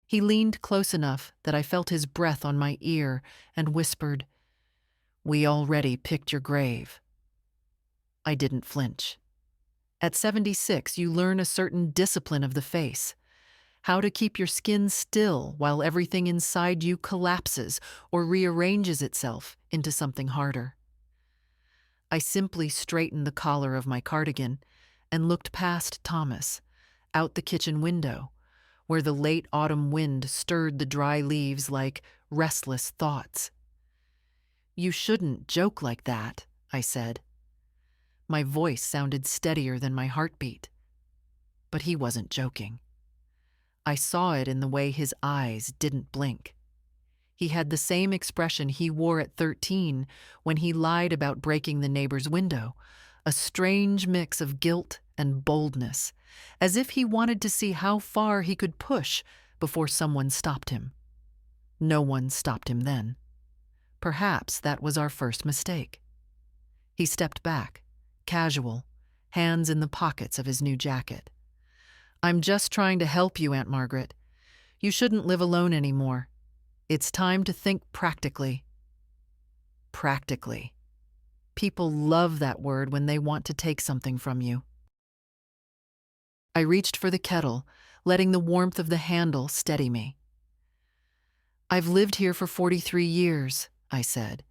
He leaned close enough that I felt his breath on my ear and whispered, "We already picked your grave." I didn't flinch. At 76, you learn a certain discipline of the face, how to keep your skin still while everything inside you collapses or rearranges itself into something harder. I simply straightened the collar of my cardigan and looked past Thomas, out the kitchen window, where the late autumn wind stirred the dry leaves like restless thoughts. "You shouldn't joke like that," I said. My voice sounded steadier than my heartbeat. But he wasn't joking. I saw it in the way his eyes didn't blink. He had the same expression he wore at 13 when he lied about breaking the neighbor's window, a strange mix of guilt and boldness, as if he wanted to see how far he could push before someone stopped him. No one stopped him then. Perhaps that was our first mistake. He stepped back, casual, hands in the pockets of his new jacket. "I'm just trying to help you, Aunt Margaret. You shouldn't live alone anymore. It's time to think practically." Practically. People love that word when they want to take something from you. I reached for the kettle, letting the warmth of the handle steady me. "I've lived here for 43 years, I said.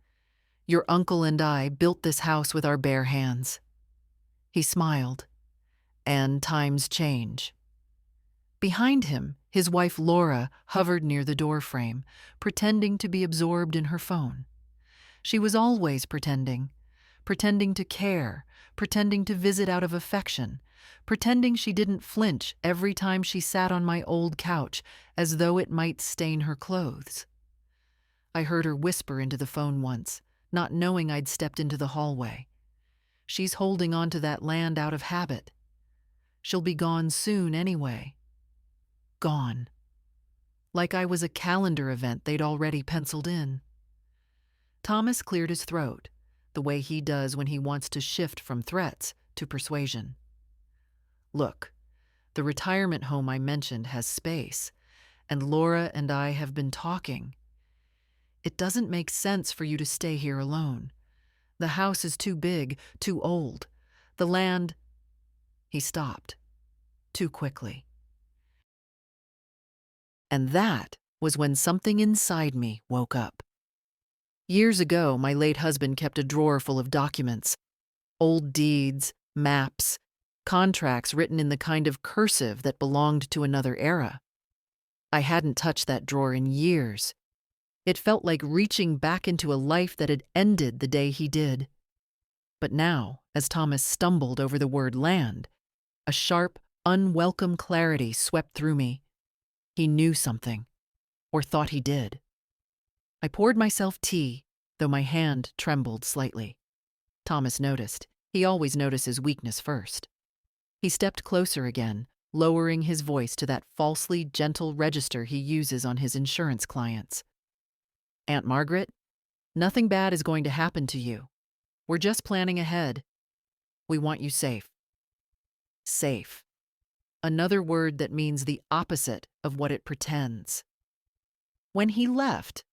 "Your uncle and I built this house with our bare hands." He smiled. "And times change." Behind him, his wife Laura hovered near the doorframe, pretending to be absorbed in her phone. She was always pretending to care, pretending to visit out of affection, pretending she didn't flinch every time she sat on my old couch as though it might stain her clothes. I heard her whisper into the phone once, not knowing I'd stepped into the hallway. "She's holding on to that land out of habit. She'll be gone soon anyway." Gone. Like I was a calendar event they'd already penciled in. Thomas cleared his throat, the way he does when he wants to shift from threats to persuasion. "Look, the retirement home I mentioned has space, and Laura and I have been talking. It doesn't make sense for you to stay here alone. The house is too big, too old. The land—" He stopped, too quickly. And that was when something inside me woke up. Years ago, my late husband kept a drawer full of documents, old deeds, maps, contracts written in the kind of cursive that belonged to another era. I hadn't touched that drawer in years. It felt like reaching back into a life that had ended the day he did. But now, as Thomas stumbled over the word land, a sharp, unwelcome clarity swept through me. He knew something, or thought he did. I poured myself tea, though my hand trembled slightly. Thomas noticed. He always notices weakness first. He stepped closer again, lowering his voice to that falsely gentle register he uses on his insurance clients. "Aunt Margaret, nothing bad is going to happen to you. We're just planning ahead. We want you safe." Safe. Another word that means the opposite of what it pretends. When he left,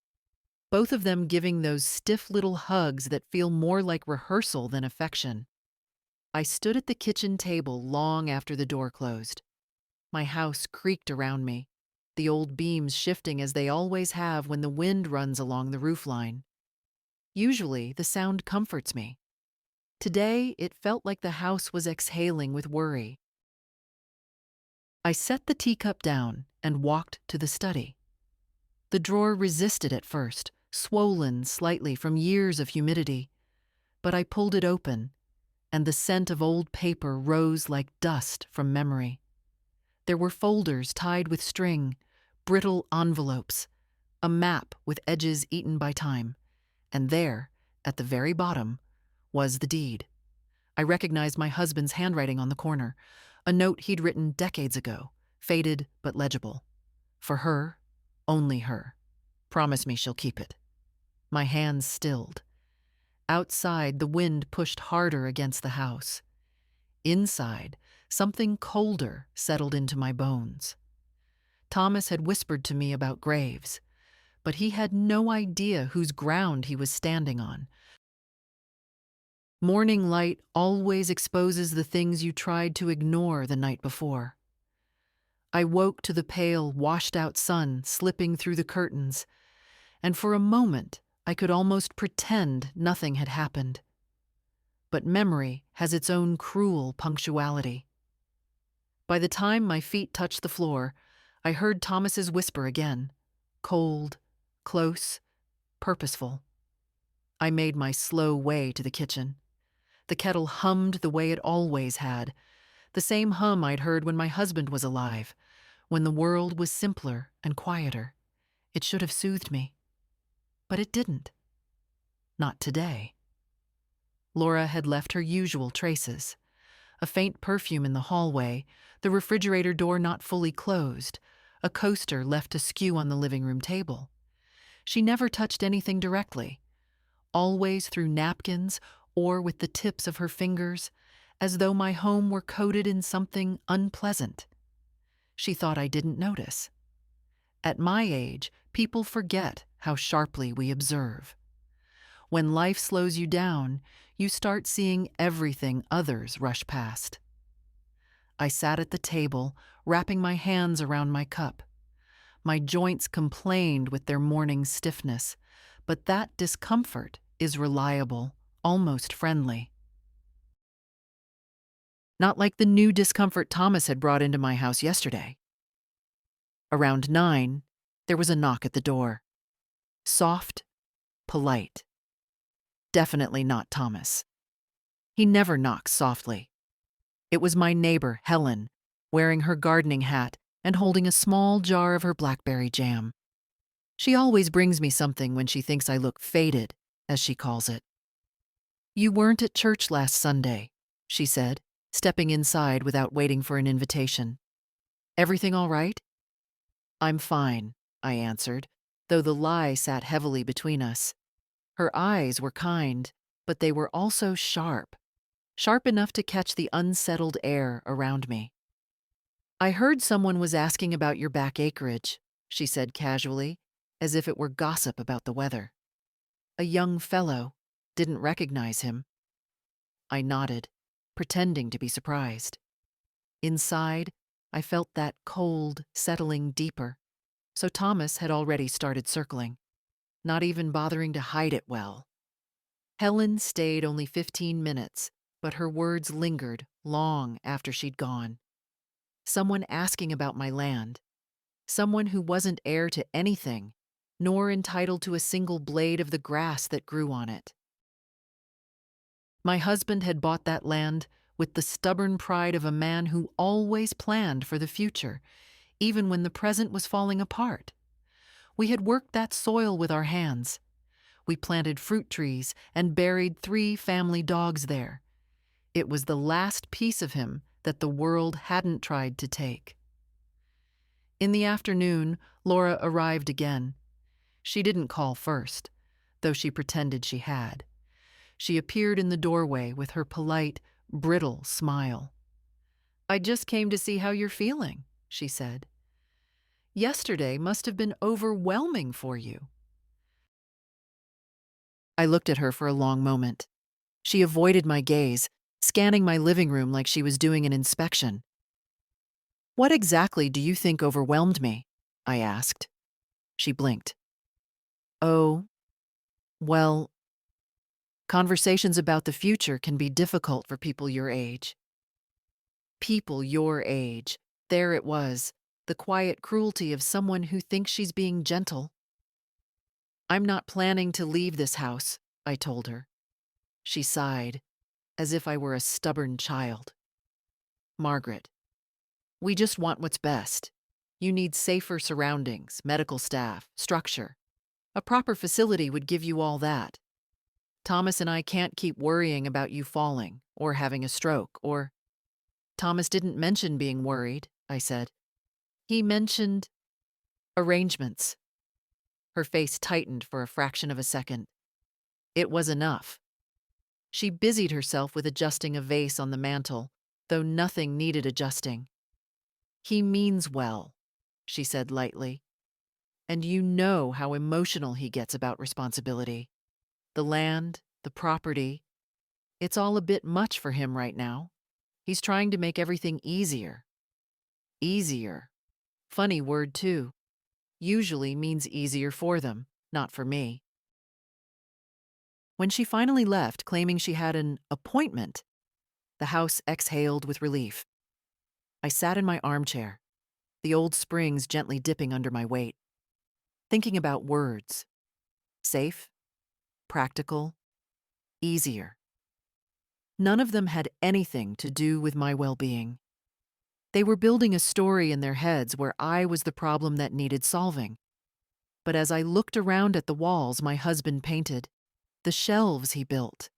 both of them giving those stiff little hugs that feel more like rehearsal than affection, I stood at the kitchen table long after the door closed. My house creaked around me, the old beams shifting as they always have when the wind runs along the roofline. Usually, the sound comforts me. Today, it felt like the house was exhaling with worry. I set the teacup down and walked to the study. The drawer resisted at first, swollen slightly from years of humidity, but I pulled it open, and the scent of old paper rose like dust from memory. There were folders tied with string, brittle envelopes, a map with edges eaten by time, and there, at the very bottom, was the deed. I recognized my husband's handwriting on the corner, a note he'd written decades ago, faded but legible. "For her, only her. Promise me she'll keep it." My hands stilled. Outside, the wind pushed harder against the house. Inside, something colder settled into my bones. Thomas had whispered to me about graves, but he had no idea whose ground he was standing on. Morning light always exposes the things you tried to ignore the night before. I woke to the pale, washed-out sun slipping through the curtains, and for a moment I could almost pretend nothing had happened. But memory has its own cruel punctuality. By the time my feet touched the floor, I heard Thomas's whisper again, cold, close, purposeful. I made my slow way to the kitchen. The kettle hummed the way it always had, the same hum I'd heard when my husband was alive, when the world was simpler and quieter. It should have soothed me. But it didn't. Not today. Laura had left her usual traces. A faint perfume in the hallway, the refrigerator door not fully closed, a coaster left askew on the living room table. She never touched anything directly, always through napkins or with the tips of her fingers, as though my home were coated in something unpleasant. She thought I didn't notice. At my age, people forget how sharply we observe. When life slows you down, you start seeing everything others rush past. I sat at the table, wrapping my hands around my cup. My joints complained with their morning stiffness, but that discomfort is reliable, almost friendly. Not like the new discomfort Thomas had brought into my house yesterday. Around 9, there was a knock at the door. Soft, polite. Definitely not Thomas. He never knocks softly. It was my neighbor, Helen, wearing her gardening hat and holding a small jar of her blackberry jam. She always brings me something when she thinks I look faded, as she calls it. "You weren't at church last Sunday," she said, stepping inside without waiting for an invitation. "Everything all right?" "I'm fine," I answered, though the lie sat heavily between us. Her eyes were kind, but they were also sharp enough to catch the unsettled air around me. "I heard someone was asking about your back acreage," she said casually, as if it were gossip about the weather. "A young fellow. Didn't recognize him." I nodded, pretending to be surprised. Inside, I felt that cold settling deeper, so Thomas had already started circling, not even bothering to hide it well. Helen stayed only 15 minutes, but her words lingered long after she'd gone. Someone asking about my land. Someone who wasn't heir to anything, nor entitled to a single blade of the grass that grew on it. My husband had bought that land with the stubborn pride of a man who always planned for the future, even when the present was falling apart. We had worked that soil with our hands. We planted fruit trees and buried 3 family dogs there. It was the last piece of him that the world hadn't tried to take. In the afternoon, Laura arrived again. She didn't call first, though she pretended she had. She appeared in the doorway with her polite, brittle smile. "I just came to see how you're feeling," she said. "Yesterday must have been overwhelming for you." I looked at her for a long moment. She avoided my gaze, scanning my living room like she was doing an inspection. "What exactly do you think overwhelmed me?" I asked. She blinked. "Oh, well, conversations about the future can be difficult for people your age." People your age. There it was, the quiet cruelty of someone who thinks she's being gentle. "I'm not planning to leave this house," I told her. She sighed, as if I were a stubborn child. "Margaret, we just want what's best. You need safer surroundings, medical staff, structure. A proper facility would give you all that. Thomas and I can't keep worrying about you falling, or having a stroke, or—" "Thomas didn't mention being worried," I said. "He mentioned arrangements." Her face tightened for a fraction of a second. It was enough. She busied herself with adjusting a vase on the mantel, though nothing needed adjusting. "He means well. she said lightly. And you know how emotional he gets about responsibility. The land, the property, it's all a bit much for him right now. He's trying to make everything easier. Easier. Funny word, too. Usually means easier for them, not for me. When she finally left, claiming she had an appointment, the house exhaled with relief. I sat in my armchair, the old springs gently dipping under my weight, thinking about words. Safe, practical, easier. None of them had anything to do with my well-being. They were building a story in their heads where I was the problem that needed solving. But as I looked around at the walls my husband painted, the shelves he built,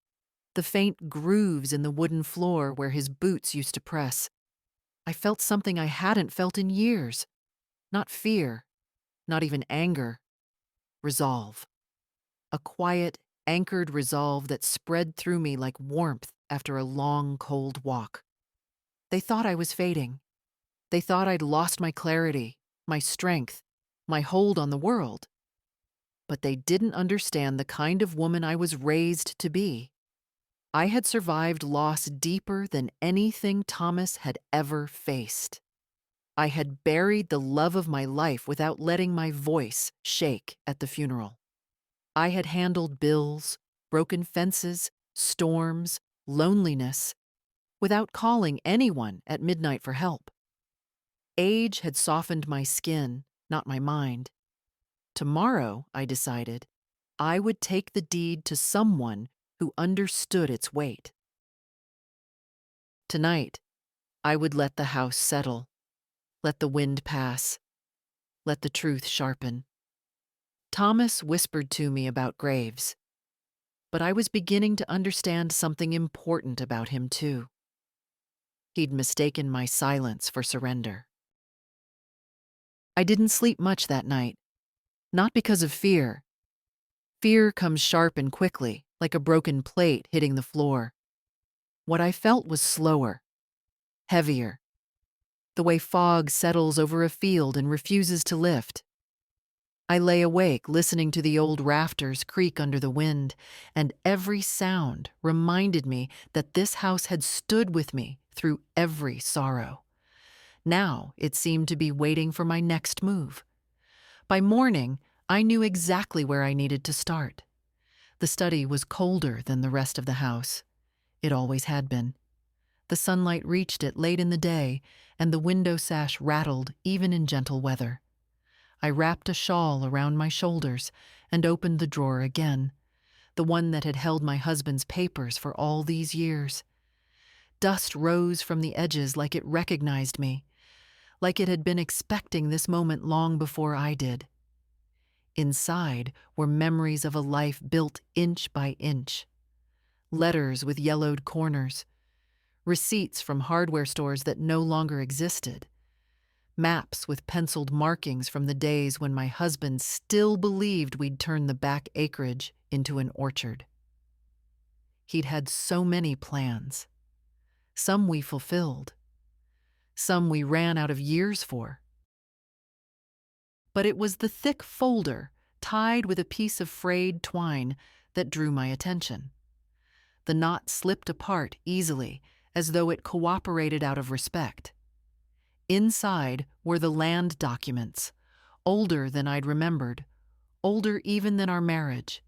the faint grooves in the wooden floor where his boots used to press, I felt something I hadn't felt in years. Not fear, not even anger. Resolve. A quiet, anchored resolve that spread through me like warmth after a long, cold walk. They thought I was fading. They thought I'd lost my clarity, my strength, my hold on the world. But they didn't understand the kind of woman I was raised to be. I had survived loss deeper than anything Thomas had ever faced. I had buried the love of my life without letting my voice shake at the funeral. I had handled bills, broken fences, storms, loneliness, without calling anyone at midnight for help. Age had softened my skin, not my mind. Tomorrow, I decided, I would take the deed to someone who understood its weight. Tonight, I would let the house settle, let the wind pass, let the truth sharpen. Thomas whispered to me about graves, but I was beginning to understand something important about him too. He'd mistaken my silence for surrender. I didn't sleep much that night, not because of fear. Fear comes sharp and quickly, like a broken plate hitting the floor. What I felt was slower, heavier, the way fog settles over a field and refuses to lift. I lay awake listening to the old rafters creak under the wind, and every sound reminded me that this house had stood with me through every sorrow. Now it seemed to be waiting for my next move. By morning, I knew exactly where I needed to start. The study was colder than the rest of the house. It always had been. The sunlight reached it late in the day, and the window sash rattled even in gentle weather. I wrapped a shawl around my shoulders and opened the drawer again, the one that had held my husband's papers for all these years. Dust rose from the edges like it recognized me, like it had been expecting this moment long before I did. Inside were memories of a life built inch by inch. Letters with yellowed corners, receipts from hardware stores that no longer existed, maps with penciled markings from the days when my husband still believed we'd turn the back acreage into an orchard. He'd had so many plans. Some we fulfilled. Some we ran out of years for. But it was the thick folder, tied with a piece of frayed twine, that drew my attention. The knot slipped apart easily, as though it cooperated out of respect. Inside were the land documents, older than I'd remembered, older even than our marriage.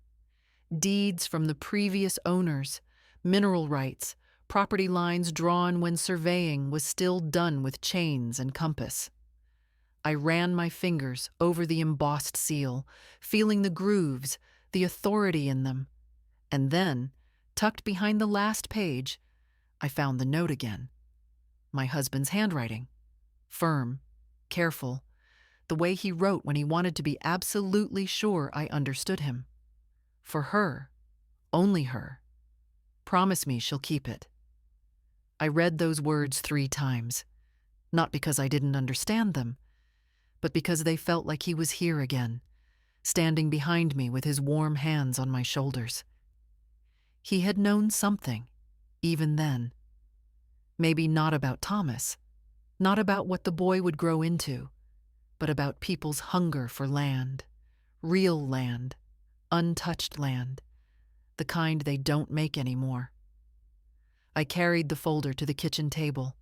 Deeds from the previous owners, mineral rights, property lines drawn when surveying was still done with chains and compass. I ran my fingers over the embossed seal, feeling the grooves, the authority in them. And then, tucked behind the last page, I found the note again. My husband's handwriting. Firm, careful, the way he wrote when he wanted to be absolutely sure I understood him. For her, only her. Promise me she'll keep it. I read those words 3 times, not because I didn't understand them, but because they felt like he was here again, standing behind me with his warm hands on my shoulders. He had known something, even then. Maybe not about Thomas, not about what the boy would grow into, but about people's hunger for land, real land, untouched land, the kind they don't make anymore. I carried the folder to the kitchen table.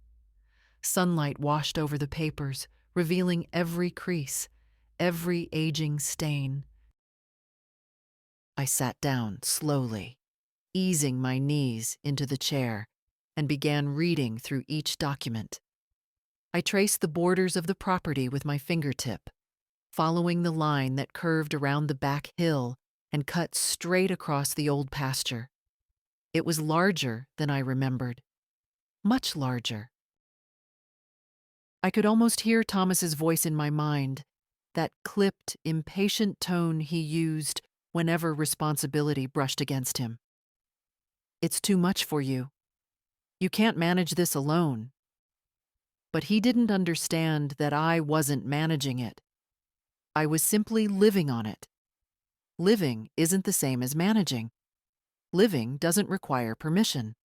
Sunlight washed over the papers, revealing every crease, every aging stain. I sat down slowly, easing my knees into the chair, and began reading through each document. I traced the borders of the property with my fingertip, following the line that curved around the back hill and cut straight across the old pasture. It was larger than I remembered, much larger. I could almost hear Thomas's voice in my mind, that clipped, impatient tone he used whenever responsibility brushed against him. "It's too much for you. You can't manage this alone." But he didn't understand that I wasn't managing it. I was simply living on it. Living isn't the same as managing. Living doesn't require permission.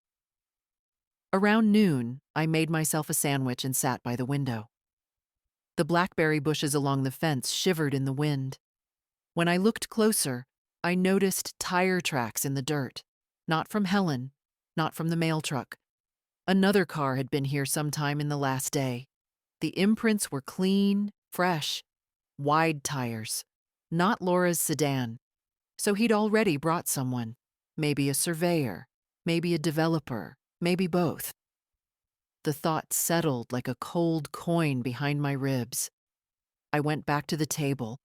Around noon, I made myself a sandwich and sat by the window. The blackberry bushes along the fence shivered in the wind. When I looked closer, I noticed tire tracks in the dirt. Not from Helen, not from the mail truck. Another car had been here sometime in the last day. The imprints were clean, fresh, wide tires. Not Laura's sedan. So he'd already brought someone. Maybe a surveyor, maybe a developer, maybe both. The thought settled like a cold coin behind my ribs. I went back to the table,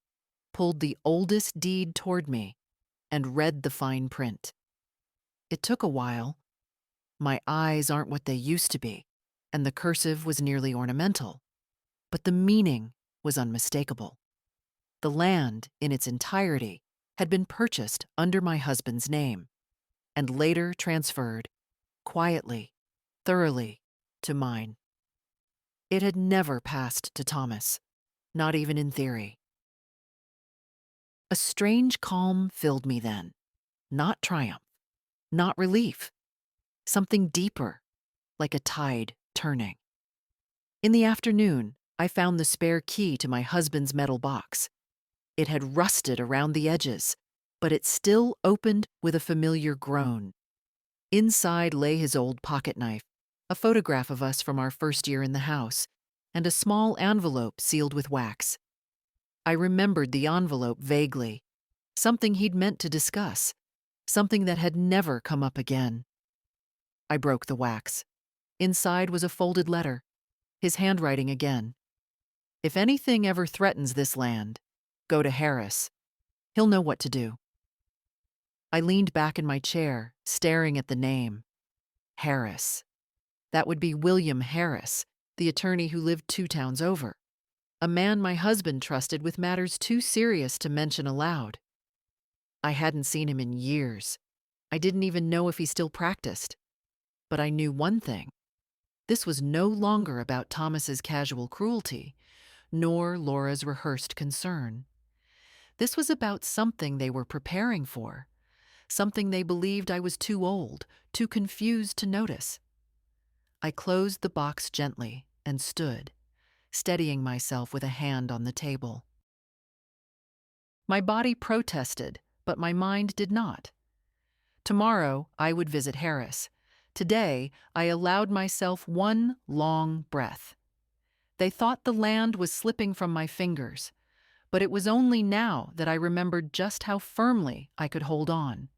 pulled the oldest deed toward me, and read the fine print. It took a while. My eyes aren't what they used to be, and the cursive was nearly ornamental. But the meaning was unmistakable. The land, in its entirety, had been purchased under my husband's name, and later transferred, quietly, thoroughly, to mine. It had never passed to Thomas, not even in theory. A strange calm filled me then, not triumph, not relief, something deeper, like a tide turning. In the afternoon, I found the spare key to my husband's metal box. It had rusted around the edges, but it still opened with a familiar groan. Inside lay his old pocket knife, a photograph of us from our first year in the house, and a small envelope sealed with wax. I remembered the envelope vaguely, something he'd meant to discuss, something that had never come up again. I broke the wax. Inside was a folded letter, his handwriting again. "If anything ever threatens this land, go to Harris. He'll know what to do." I leaned back in my chair, staring at the name. Harris. That would be William Harris, the attorney who lived 2 towns over. A man my husband trusted with matters too serious to mention aloud. I hadn't seen him in years. I didn't even know if he still practiced. But I knew one thing. This was no longer about Thomas's casual cruelty, nor Laura's rehearsed concern. This was about something they were preparing for, something they believed I was too old, too confused to notice. I closed the box gently and stood, steadying myself with a hand on the table. My body protested, but my mind did not. Tomorrow, I would visit Harris. Today, I allowed myself one long breath. They thought the land was slipping from my fingers, but it was only now that I remembered just how firmly I could hold on.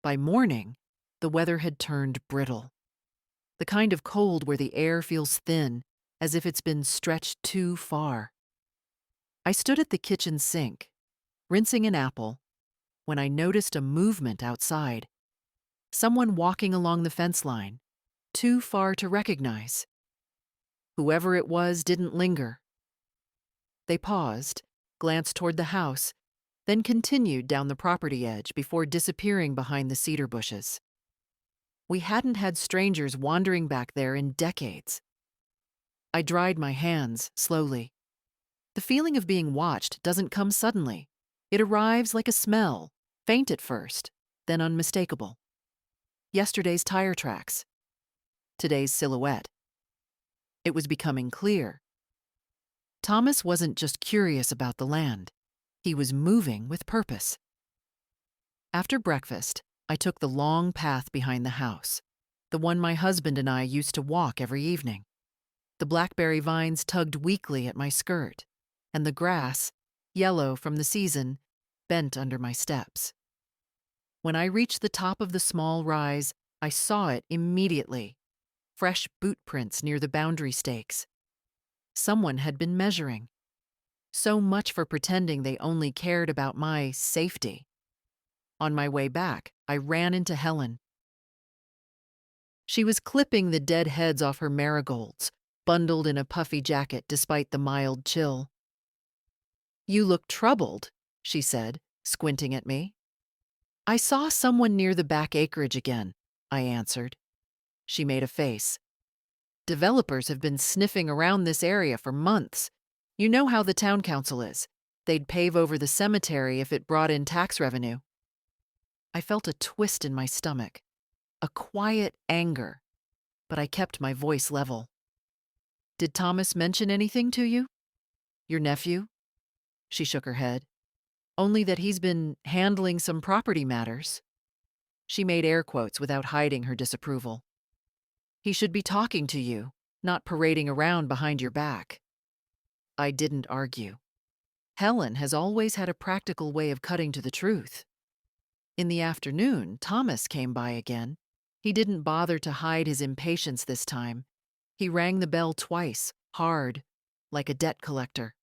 By morning, the weather had turned brittle. The kind of cold where the air feels thin, as if it's been stretched too far. I stood at the kitchen sink, rinsing an apple, when I noticed a movement outside. Someone walking along the fence line, too far to recognize. Whoever it was didn't linger. They paused, glanced toward the house, then continued down the property edge before disappearing behind the cedar bushes. We hadn't had strangers wandering back there in decades. I dried my hands slowly. The feeling of being watched doesn't come suddenly. It arrives like a smell, faint at first, then unmistakable. Yesterday's tire tracks. Today's silhouette. It was becoming clear. Thomas wasn't just curious about the land. He was moving with purpose. After breakfast, I took the long path behind the house, the one my husband and I used to walk every evening. The blackberry vines tugged weakly at my skirt, and the grass, yellow from the season, bent under my steps. When I reached the top of the small rise, I saw it immediately. Fresh boot prints near the boundary stakes. Someone had been measuring. So much for pretending they only cared about my safety. On my way back, I ran into Helen. She was clipping the dead heads off her marigolds, bundled in a puffy jacket despite the mild chill. "You look troubled," she said, squinting at me. "I saw someone near the back acreage again," I answered. She made a face. "Developers have been sniffing around this area for months. You know how the town council is. They'd pave over the cemetery if it brought in tax revenue." I felt a twist in my stomach, a quiet anger, but I kept my voice level. "Did Thomas mention anything to you? Your nephew?" She shook her head. "Only that he's been handling some property matters." She made air quotes without hiding her disapproval. "He should be talking to you, not parading around behind your back." I didn't argue. Helen has always had a practical way of cutting to the truth. In the afternoon, Thomas came by again. He didn't bother to hide his impatience this time. He rang the bell twice, hard, like a debt collector.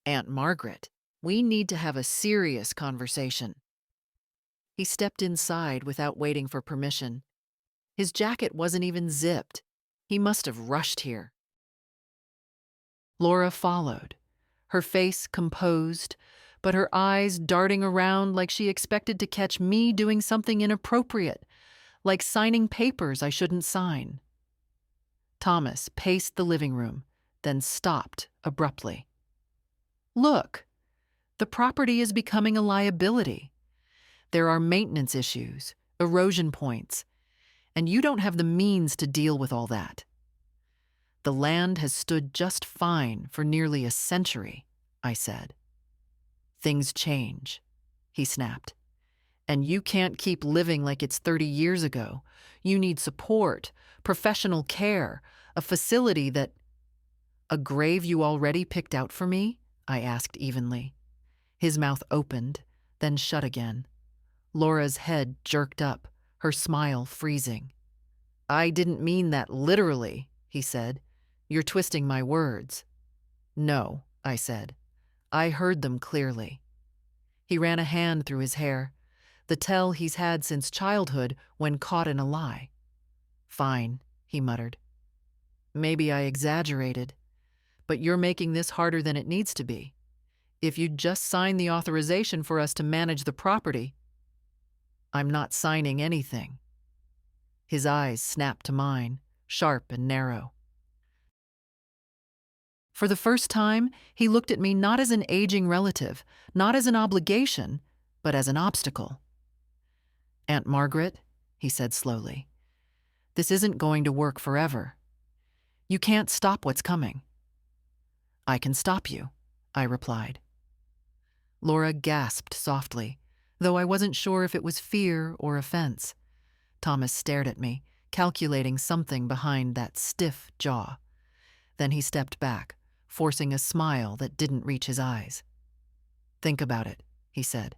"Aunt Margaret, we need to have a serious conversation." He stepped inside without waiting for permission. His jacket wasn't even zipped. He must have rushed here. Laura followed, her face composed, but her eyes darting around like she expected to catch me doing something inappropriate, like signing papers I shouldn't sign. Thomas paced the living room, then stopped abruptly. "Look, the property is becoming a liability. There are maintenance issues, erosion points, and you don't have the means to deal with all that. The land has stood just fine for nearly a century," I said. "Things change," he snapped. "And you can't keep living like it's 30 years ago. You need support, professional care, a facility that—" "A grave you already picked out for me?" I asked evenly. His mouth opened, then shut again. Laura's head jerked up, her smile freezing. "I didn't mean that literally," he said. "You're twisting my words." "No," I said. "I heard them clearly." He ran a hand through his hair, the tell he's had since childhood when caught in a lie. "Fine," he muttered. "Maybe I exaggerated, but you're making this harder than it needs to be. If you'd just sign the authorization for us to manage the property—" "I'm not signing anything." His eyes snapped to mine, sharp and narrow. For the first time, he looked at me not as an aging relative, not as an obligation, but as an obstacle. "Aunt Margaret," he said slowly, "this isn't going to work forever. You can't stop what's coming." "I can stop you," I replied. Laura gasped softly, though I wasn't sure if it was fear or offense. Thomas stared at me, calculating something behind that stiff jaw. Then he stepped back, forcing a smile that didn't reach his eyes. "Think about it," he said.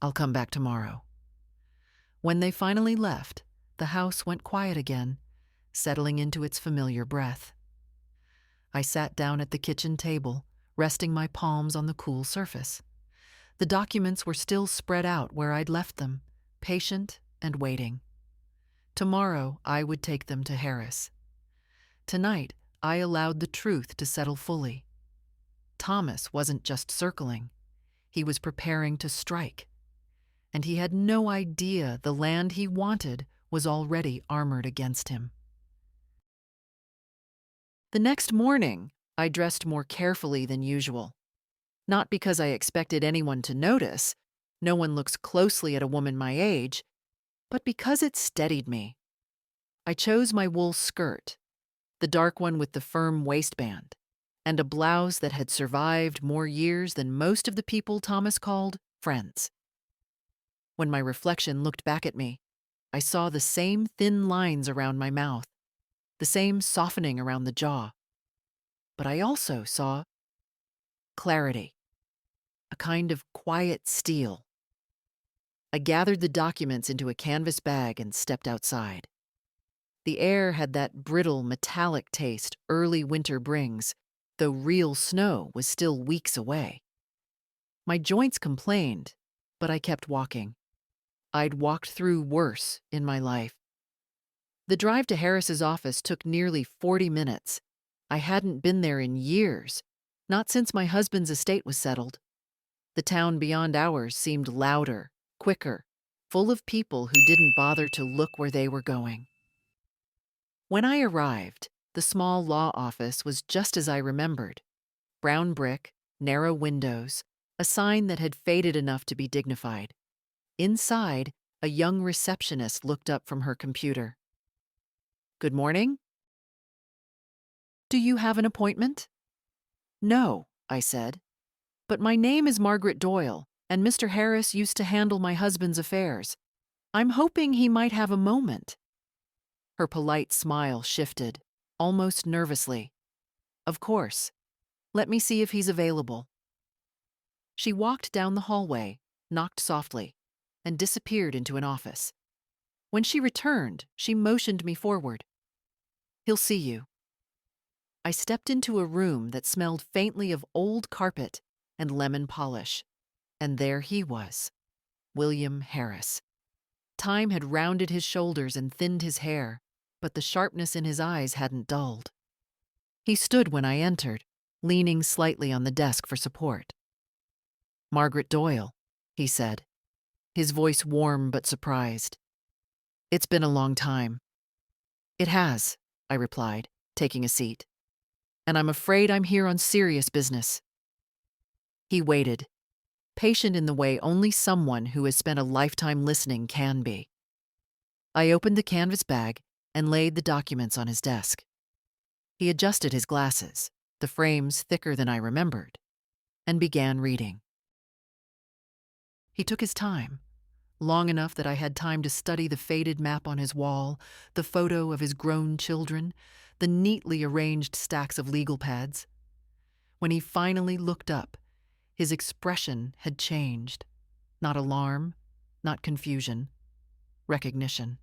"I'll come back tomorrow." When they finally left, the house went quiet again, settling into its familiar breath. I sat down at the kitchen table, resting my palms on the cool surface. The documents were still spread out where I'd left them, patient and waiting. Tomorrow, I would take them to Harris. Tonight, I allowed the truth to settle fully. Thomas wasn't just circling. He was preparing to strike. And he had no idea the land he wanted was already armored against him. The next morning, I dressed more carefully than usual. Not because I expected anyone to notice, no one looks closely at a woman my age, but because it steadied me. I chose my wool skirt, the dark one with the firm waistband, and a blouse that had survived more years than most of the people Thomas called friends. When my reflection looked back at me, I saw the same thin lines around my mouth, the same softening around the jaw. But I also saw clarity, a kind of quiet steel. I gathered the documents into a canvas bag and stepped outside. The air had that brittle, metallic taste early winter brings, though real snow was still weeks away. My joints complained, but I kept walking. I'd walked through worse in my life. The drive to Harris's office took nearly 40 minutes. I hadn't been there in years, not since my husband's estate was settled. The town beyond ours seemed louder, quicker, full of people who didn't bother to look where they were going. When I arrived, the small law office was just as I remembered. Brown brick, narrow windows, a sign that had faded enough to be dignified. Inside, a young receptionist looked up from her computer. "Good morning." "Do you have an appointment?" "No," I said. "But my name is Margaret Doyle, and Mr. Harris used to handle my husband's affairs. I'm hoping he might have a moment." Her polite smile shifted, almost nervously. "Of course. Let me see if he's available." She walked down the hallway, knocked softly, and disappeared into an office. When she returned, she motioned me forward. "He'll see you." I stepped into a room that smelled faintly of old carpet and lemon polish, and there he was, William Harris. Time had rounded his shoulders and thinned his hair, but the sharpness in his eyes hadn't dulled. He stood when I entered, leaning slightly on the desk for support. "Margaret Doyle," he said, his voice warm but surprised. "It's been a long time." "It has," I replied, taking a seat. "And I'm afraid I'm here on serious business." He waited, patient in the way only someone who has spent a lifetime listening can be. I opened the canvas bag and laid the documents on his desk. He adjusted his glasses, the frames thicker than I remembered, and began reading. He took his time, long enough that I had time to study the faded map on his wall, the photo of his grown children, the neatly arranged stacks of legal pads. When he finally looked up, his expression had changed. Not alarm, not confusion, recognition.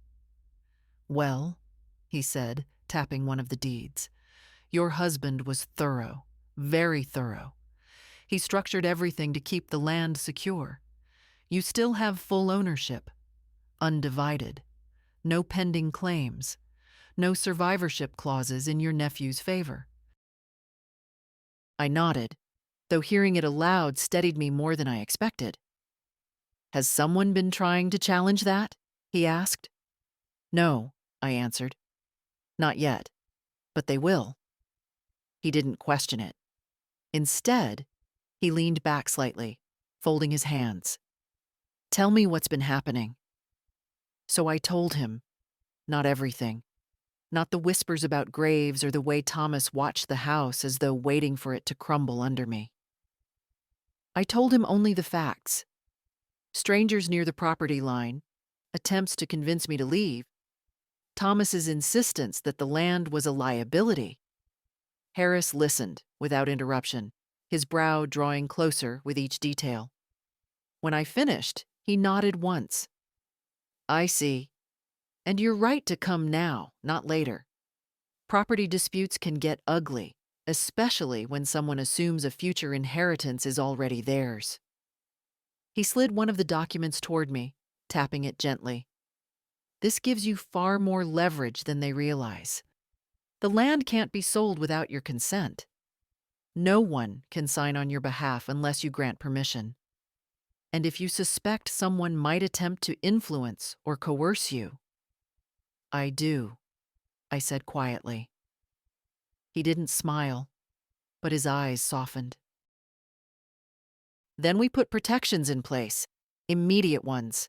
"Well," he said, tapping one of the deeds, "your husband was thorough, very thorough. He structured everything to keep the land secure. You still have full ownership, undivided, no pending claims, no survivorship clauses in your nephew's favor." I nodded, though hearing it aloud steadied me more than I expected. "Has someone been trying to challenge that?" he asked. "No," I answered. "Not yet, but they will." He didn't question it. Instead, he leaned back slightly, folding his hands. "Tell me what's been happening." So I told him, not everything. Not the whispers about graves or the way Thomas watched the house as though waiting for it to crumble under me. I told him only the facts. Strangers near the property line, attempts to convince me to leave, Thomas's insistence that the land was a liability. Harris listened without interruption, his brow drawing closer with each detail. When I finished, he nodded once. "I see. And you're right to come now, not later. Property disputes can get ugly, especially when someone assumes a future inheritance is already theirs." He slid one of the documents toward me, tapping it gently. "This gives you far more leverage than they realize. The land can't be sold without your consent. No one can sign on your behalf unless you grant permission. And if you suspect someone might attempt to influence or coerce you—" "I do," I said quietly. He didn't smile, but his eyes softened. "Then we put protections in place, immediate ones."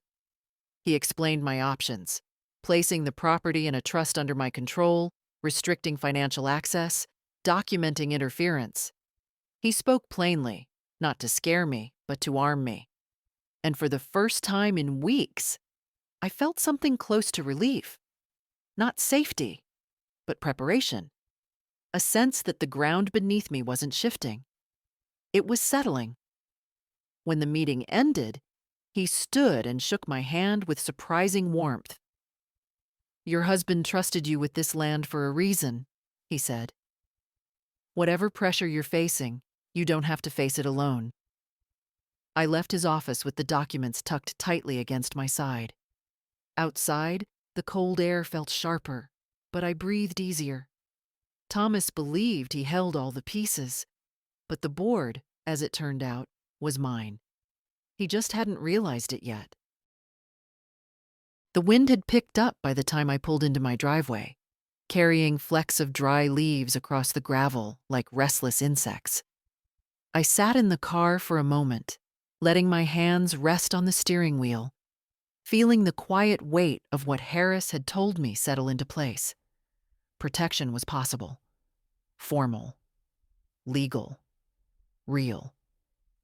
He explained my options, placing the property in a trust under my control, restricting financial access, documenting interference. He spoke plainly, not to scare me, but to arm me. And for the first time in weeks, I felt something close to relief. Not safety, but preparation. A sense that the ground beneath me wasn't shifting. It was settling. When the meeting ended, he stood and shook my hand with surprising warmth. "Your husband trusted you with this land for a reason," he said. "Whatever pressure you're facing, you don't have to face it alone." I left his office with the documents tucked tightly against my side. Outside, the cold air felt sharper, but I breathed easier. Thomas believed he held all the pieces, but the board, as it turned out, was mine. He just hadn't realized it yet. The wind had picked up by the time I pulled into my driveway, carrying flecks of dry leaves across the gravel like restless insects. I sat in the car for a moment, letting my hands rest on the steering wheel, feeling the quiet weight of what Harris had told me settle into place. Protection was possible, formal, legal, real.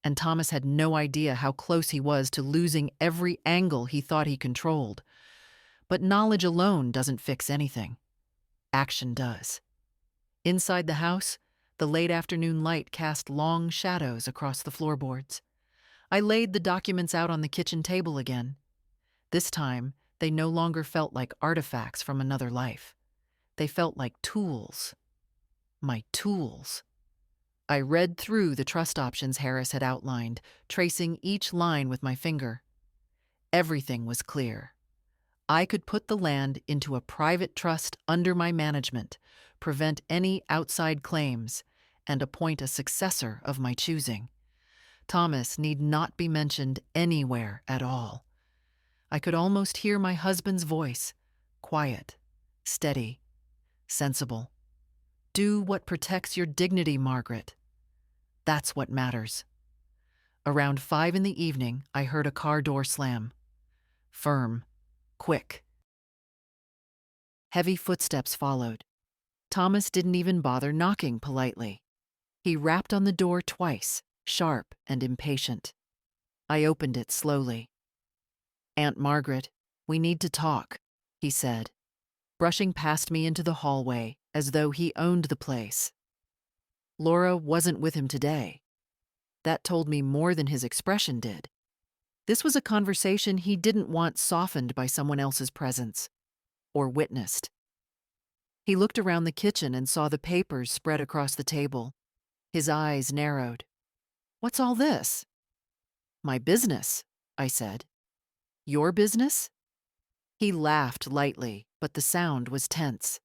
And Thomas had no idea how close he was to losing every angle he thought he controlled. But knowledge alone doesn't fix anything. Action does. Inside the house, the late afternoon light cast long shadows across the floorboards. I laid the documents out on the kitchen table again. This time, they no longer felt like artifacts from another life. They felt like tools. My tools. I read through the trust options Harris had outlined, tracing each line with my finger. Everything was clear. I could put the land into a private trust under my management, prevent any outside claims, and appoint a successor of my choosing. Thomas need not be mentioned anywhere at all. I could almost hear my husband's voice, quiet, steady, sensible. "Do what protects your dignity, Margaret. That's what matters." Around 5 in the evening, I heard a car door slam. Firm, quick. Heavy footsteps followed. Thomas didn't even bother knocking politely. He rapped on the door twice, sharp and impatient. I opened it slowly. "Aunt Margaret, we need to talk," he said, brushing past me into the hallway as though he owned the place. Laura wasn't with him today. That told me more than his expression did. This was a conversation he didn't want softened by someone else's presence, or witnessed. He looked around the kitchen and saw the papers spread across the table. His eyes narrowed. "What's all this?" "My business," I said. "Your business?" He laughed lightly, but the sound was tense.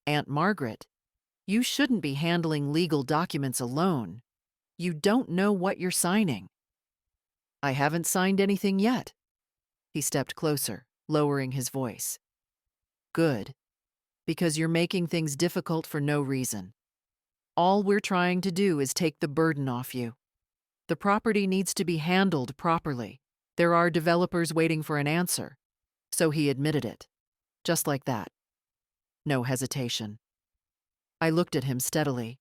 "Aunt Margaret, you shouldn't be handling legal documents alone. You don't know what you're signing." "I haven't signed anything yet." He stepped closer, lowering his voice. "Good, because you're making things difficult for no reason. All we're trying to do is take the burden off you. The property needs to be handled properly. There are developers waiting for an answer." So he admitted it, just like that. No hesitation. I looked at him steadily.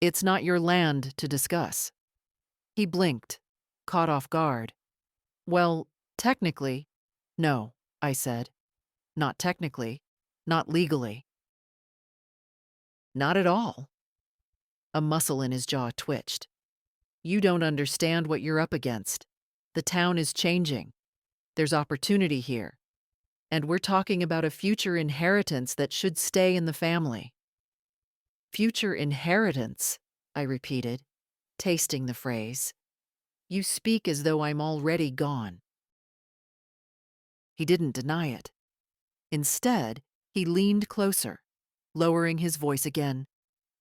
"It's not your land to discuss." He blinked, caught off guard. "Well, technically, no," I said. "Not technically, not legally." "Not at all." A muscle in his jaw twitched. "You don't understand what you're up against. The town is changing. There's opportunity here. And we're talking about a future inheritance that should stay in the family." "Future inheritance," I repeated, tasting the phrase. "You speak as though I'm already gone." He didn't deny it. Instead, he leaned closer, lowering his voice again,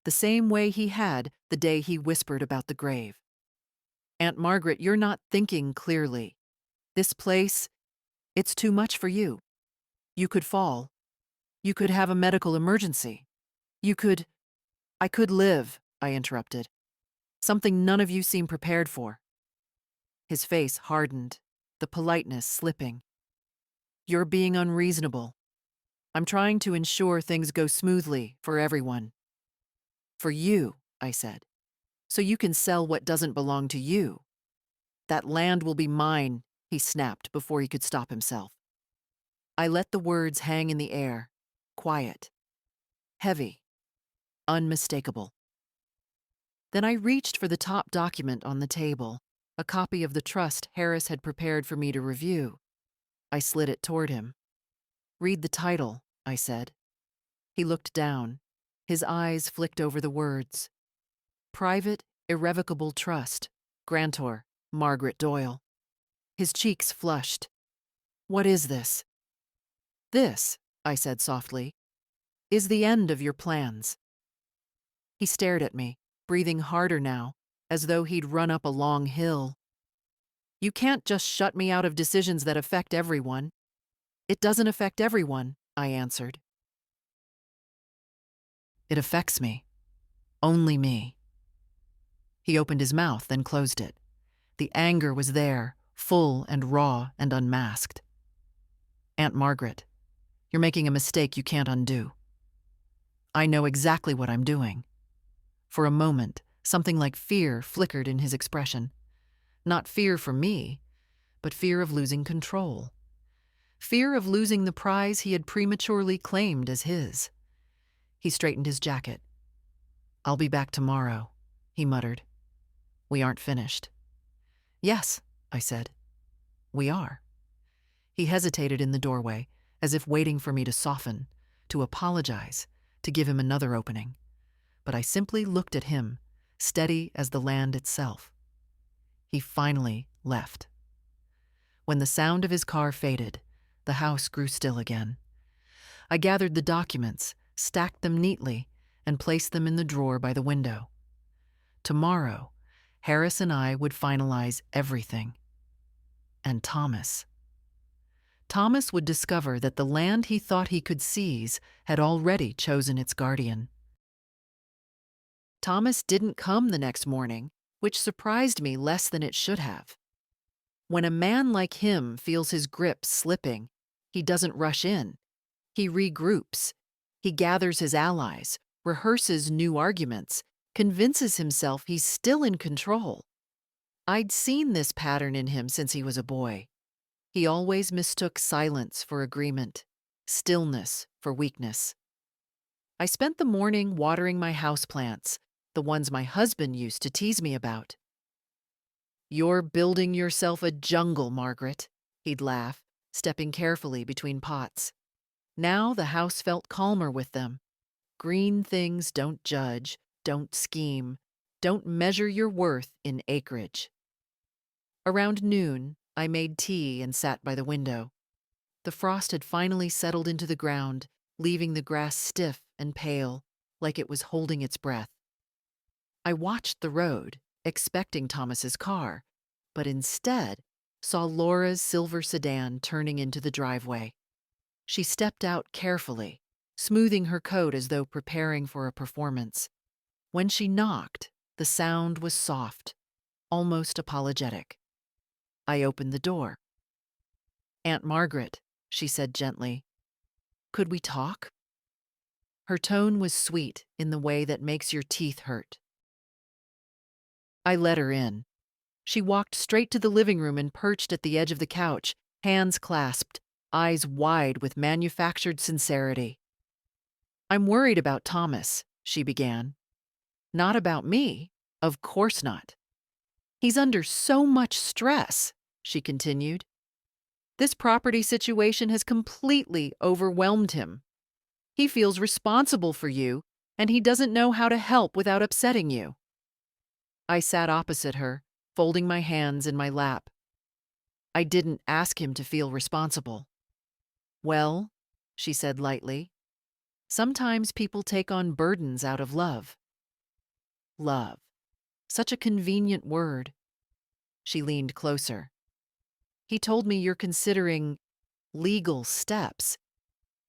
the same way he had the day he whispered about the grave. "Aunt Margaret, you're not thinking clearly. This place, it's too much for you. You could fall. You could have a medical emergency. You could—" "I could live," I interrupted. "Something none of you seem prepared for." His face hardened, the politeness slipping. "You're being unreasonable. I'm trying to ensure things go smoothly for everyone." For you, I said, so you can sell what doesn't belong to you. That land will be mine, he snapped before he could stop himself. I let the words hang in the air, quiet, heavy, unmistakable. Then I reached for the top document on the table, a copy of the trust Harris had prepared for me to review. I slid it toward him. Read the title, I said. He looked down. His eyes flicked over the words. Private Irrevocable Trust, Grantor, Margaret Doyle. His cheeks flushed. What is this? This, I said softly, is the end of your plans. He stared at me, breathing harder now, as though he'd run up a long hill. You can't just shut me out of decisions that affect everyone. It doesn't affect everyone, I answered. It affects me. Only me. He opened his mouth, then closed it. The anger was there, full and raw and unmasked. Aunt Margaret, you're making a mistake you can't undo. I know exactly what I'm doing. For a moment, something like fear flickered in his expression. Not fear for me, but fear of losing control. Fear of losing the prize he had prematurely claimed as his. He straightened his jacket. I'll be back tomorrow, he muttered. We aren't finished. Yes, I said. We are. He hesitated in the doorway, as if waiting for me to soften, to apologize, to give him another opening. But I simply looked at him, steady as the land itself. He finally left. When the sound of his car faded, the house grew still again. I gathered the documents, stacked them neatly, and placed them in the drawer by the window. Tomorrow, Harris and I would finalize everything. And Thomas. Thomas would discover that the land he thought he could seize had already chosen its guardian. Thomas didn't come the next morning, which surprised me less than it should have. When a man like him feels his grip slipping, he doesn't rush in. He regroups. He gathers his allies, rehearses new arguments, convinces himself he's still in control. I'd seen this pattern in him since he was a boy. He always mistook silence for agreement, stillness for weakness. I spent the morning watering my houseplants, the ones my husband used to tease me about. You're building yourself a jungle, Margaret, he'd laugh, stepping carefully between pots. Now the house felt calmer with them. Green things don't judge, don't scheme, don't measure your worth in acreage. Around noon, I made tea and sat by the window. The frost had finally settled into the ground, leaving the grass stiff and pale, like it was holding its breath. I watched the road, expecting Thomas's car, but instead saw Laura's silver sedan turning into the driveway. She stepped out carefully, smoothing her coat as though preparing for a performance. When she knocked, the sound was soft, almost apologetic. I opened the door. Aunt Margaret, she said gently, could we talk? Her tone was sweet in the way that makes your teeth hurt. I let her in. She walked straight to the living room and perched at the edge of the couch, hands clasped, eyes wide with manufactured sincerity. I'm worried about Thomas, she began. Not about me, of course not. He's under so much stress, she continued. This property situation has completely overwhelmed him. He feels responsible for you, and he doesn't know how to help without upsetting you. I sat opposite her, folding my hands in my lap. I didn't ask him to feel responsible. Well, she said lightly, sometimes people take on burdens out of love. Love. Such a convenient word. She leaned closer. He told me you're considering legal steps.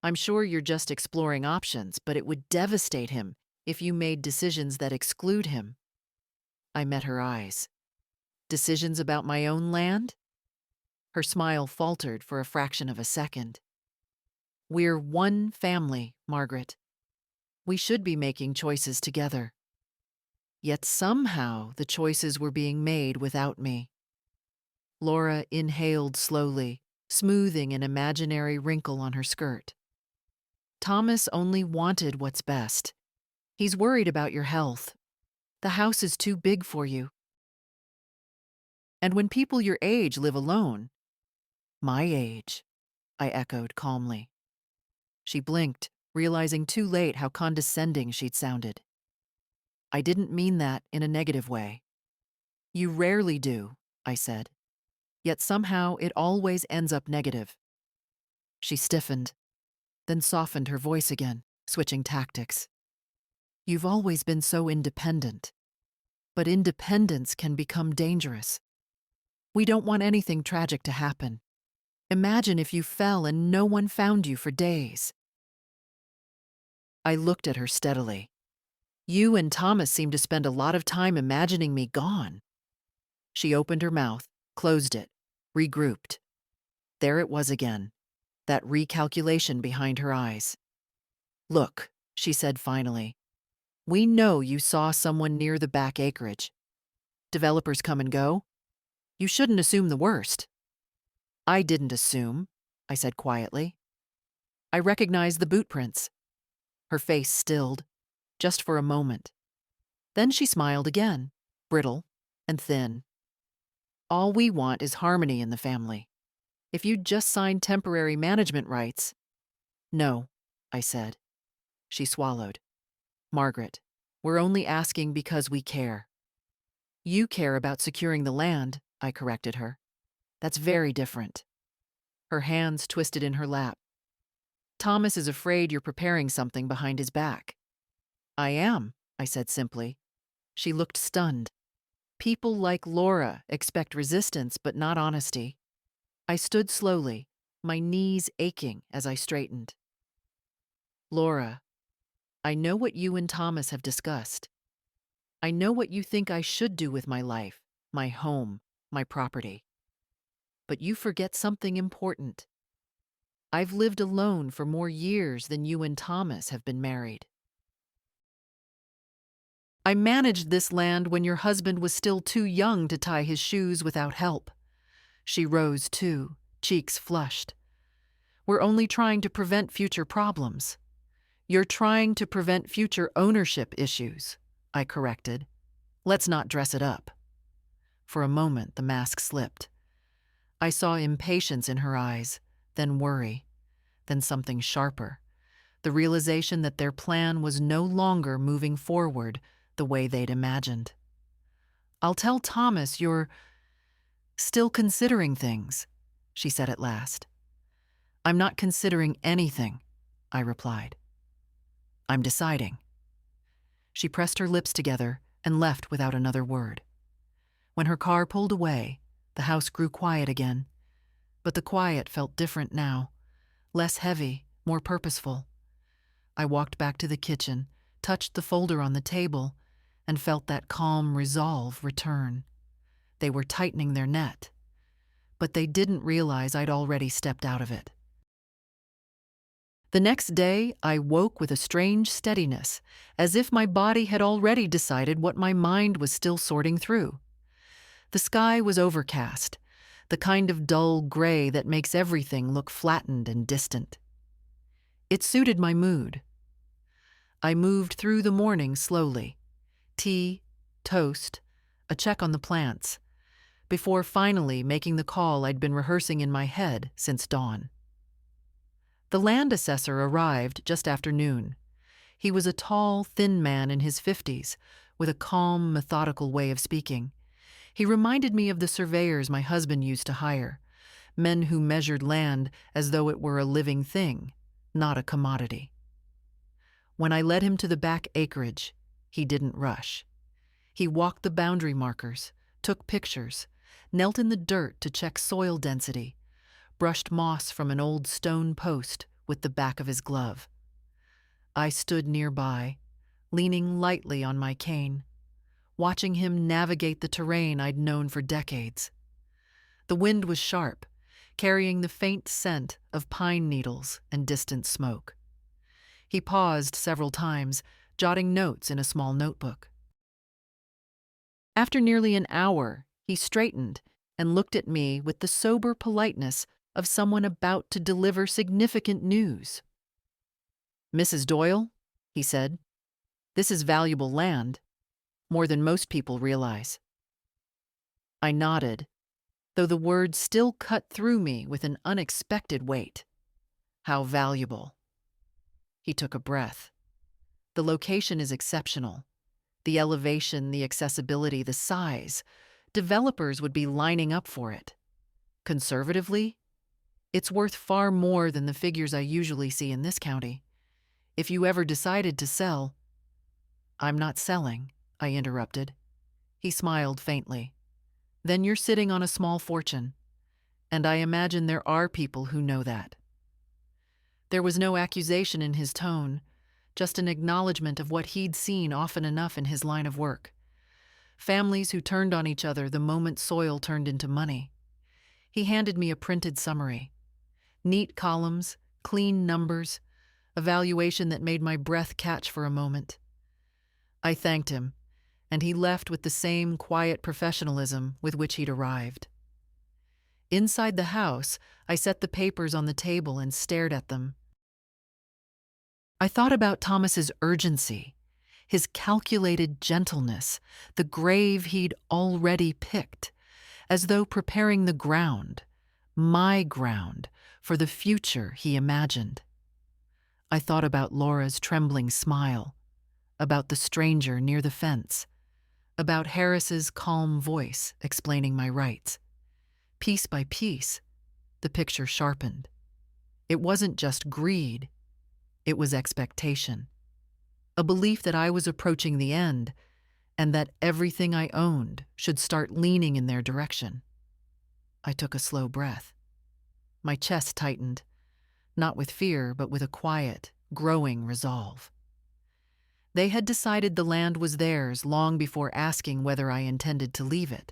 I'm sure you're just exploring options, but it would devastate him if you made decisions that exclude him. I met her eyes. Decisions about my own land? Her smile faltered for a fraction of a second. We're one family, Margaret. We should be making choices together. Yet somehow the choices were being made without me. Laura inhaled slowly, smoothing an imaginary wrinkle on her skirt. Thomas only wanted what's best. He's worried about your health. The house is too big for you. And when people your age live alone, my age, I echoed calmly. She blinked, realizing too late how condescending she'd sounded. I didn't mean that in a negative way. You rarely do, I said. Yet somehow it always ends up negative. She stiffened, then softened her voice again, switching tactics. You've always been so independent. But independence can become dangerous. We don't want anything tragic to happen. Imagine if you fell and no one found you for days. I looked at her steadily. You and Thomas seem to spend a lot of time imagining me gone. She opened her mouth, closed it, regrouped. There it was again, that recalculation behind her eyes. Look, she said finally, we know you saw someone near the back acreage. Developers come and go. You shouldn't assume the worst. I didn't assume, I said quietly. I recognized the boot prints. Her face stilled, just for a moment. Then she smiled again, brittle and thin. All we want is harmony in the family. If you'd just signed temporary management rights. No, I said. She swallowed. Margaret, we're only asking because we care. You care about securing the land, I corrected her. That's very different. Her hands twisted in her lap. Thomas is afraid you're preparing something behind his back. I am, I said simply. She looked stunned. People like Laura expect resistance but not honesty. I stood slowly, my knees aching as I straightened. Laura, I know what you and Thomas have discussed. I know what you think I should do with my life, my home, my property. But you forget something important. I've lived alone for more years than you and Thomas have been married. I managed this land when your husband was still too young to tie his shoes without help. She rose too, cheeks flushed. We're only trying to prevent future problems. You're trying to prevent future ownership issues, I corrected. Let's not dress it up. For a moment, the mask slipped. I saw impatience in her eyes, then worry, then something sharper, the realization that their plan was no longer moving forward the way they'd imagined. I'll tell Thomas you're still considering things, she said at last. I'm not considering anything, I replied. I'm deciding. She pressed her lips together and left without another word. When her car pulled away, the house grew quiet again, but the quiet felt different now, less heavy, more purposeful. I walked back to the kitchen, touched the folder on the table, and felt that calm resolve return. They were tightening their net, but they didn't realize I'd already stepped out of it. The next day, I woke with a strange steadiness, as if my body had already decided what my mind was still sorting through. The sky was overcast, the kind of dull gray that makes everything look flattened and distant. It suited my mood. I moved through the morning slowly. Tea, toast, a check on the plants, before finally making the call I'd been rehearsing in my head since dawn. The land assessor arrived just after noon. He was a tall, thin man in his 50s, with a calm, methodical way of speaking. He reminded me of the surveyors my husband used to hire, men who measured land as though it were a living thing, not a commodity. When I led him to the back acreage, he didn't rush. He walked the boundary markers, took pictures, knelt in the dirt to check soil density, brushed moss from an old stone post with the back of his glove. I stood nearby, leaning lightly on my cane, watching him navigate the terrain I'd known for decades. The wind was sharp, carrying the faint scent of pine needles and distant smoke. He paused several times, jotting notes in a small notebook. After nearly an hour, he straightened and looked at me with the sober politeness of someone about to deliver significant news. "Mrs. Doyle," he said, "this is valuable land, more than most people realize." I nodded, though the words still cut through me with an unexpected weight. How valuable. He took a breath. The location is exceptional. The elevation, the accessibility, the size. Developers would be lining up for it. Conservatively, it's worth far more than the figures I usually see in this county. If you ever decided to sell— "I'm not selling," I interrupted. He smiled faintly. "Then you're sitting on a small fortune. And I imagine there are people who know that." There was no accusation in his tone, just an acknowledgement of what he'd seen often enough in his line of work. Families who turned on each other the moment soil turned into money. He handed me a printed summary. Neat columns, clean numbers, a valuation that made my breath catch for a moment. I thanked him, and he left with the same quiet professionalism with which he'd arrived. Inside the house, I set the papers on the table and stared at them. I thought about Thomas's urgency, his calculated gentleness, the grave he'd already picked, as though preparing the ground, my ground, for the future he imagined. I thought about Laura's trembling smile, about the stranger near the fence, about Harris's calm voice explaining my rights. Piece by piece, the picture sharpened. It wasn't just greed, it was expectation. A belief that I was approaching the end and that everything I owned should start leaning in their direction. I took a slow breath. My chest tightened, not with fear, but with a quiet, growing resolve. They had decided the land was theirs long before asking whether I intended to leave it.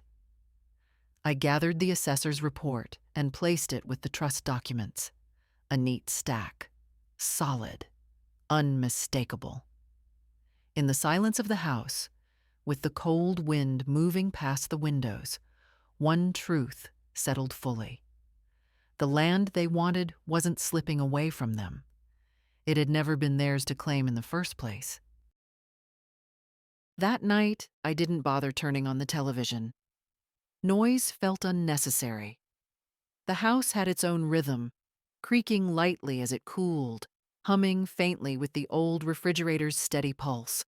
I gathered the assessor's report and placed it with the trust documents. A neat stack. Solid. Unmistakable. In the silence of the house, with the cold wind moving past the windows, one truth settled fully. The land they wanted wasn't slipping away from them. It had never been theirs to claim in the first place. That night, I didn't bother turning on the television. Noise felt unnecessary. The house had its own rhythm, creaking lightly as it cooled, humming faintly with the old refrigerator's steady pulse.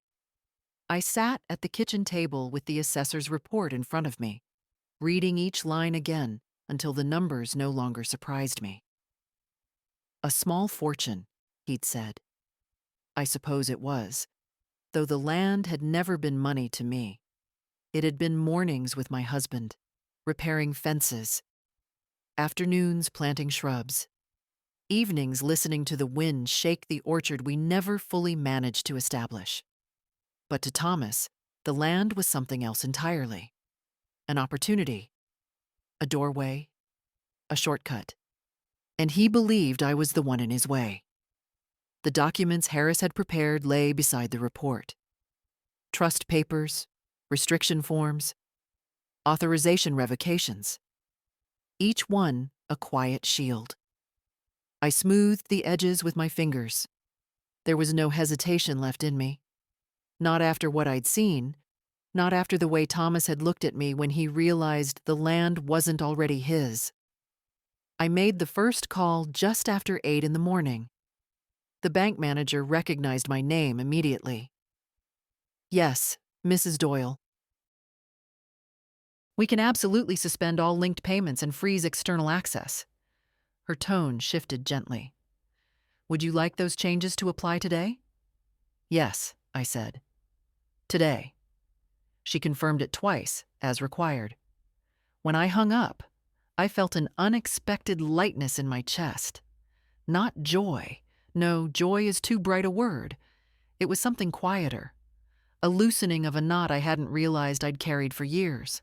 I sat at the kitchen table with the assessor's report in front of me, reading each line again until the numbers no longer surprised me. "A small fortune," he'd said. I suppose it was, though the land had never been money to me. It had been mornings with my husband, repairing fences, afternoons planting shrubs, evenings listening to the wind shake the orchard we never fully managed to establish. But to Thomas, the land was something else entirely. An opportunity, a doorway, a shortcut. And he believed I was the one in his way. The documents Harris had prepared lay beside the report. Trust papers, restriction forms, authorization revocations. Each one a quiet shield. I smoothed the edges with my fingers. There was no hesitation left in me. Not after what I'd seen, not after the way Thomas had looked at me when he realized the land wasn't already his. I made the first call just after 8 in the morning. The bank manager recognized my name immediately. "Yes, Mrs. Doyle. We can absolutely suspend all linked payments and freeze external access." Her tone shifted gently. "Would you like those changes to apply today?" "Yes," I said. "Today." She confirmed it twice, as required. When I hung up, I felt an unexpected lightness in my chest. Not joy. No, joy is too bright a word. It was something quieter. A loosening of a knot I hadn't realized I'd carried for years.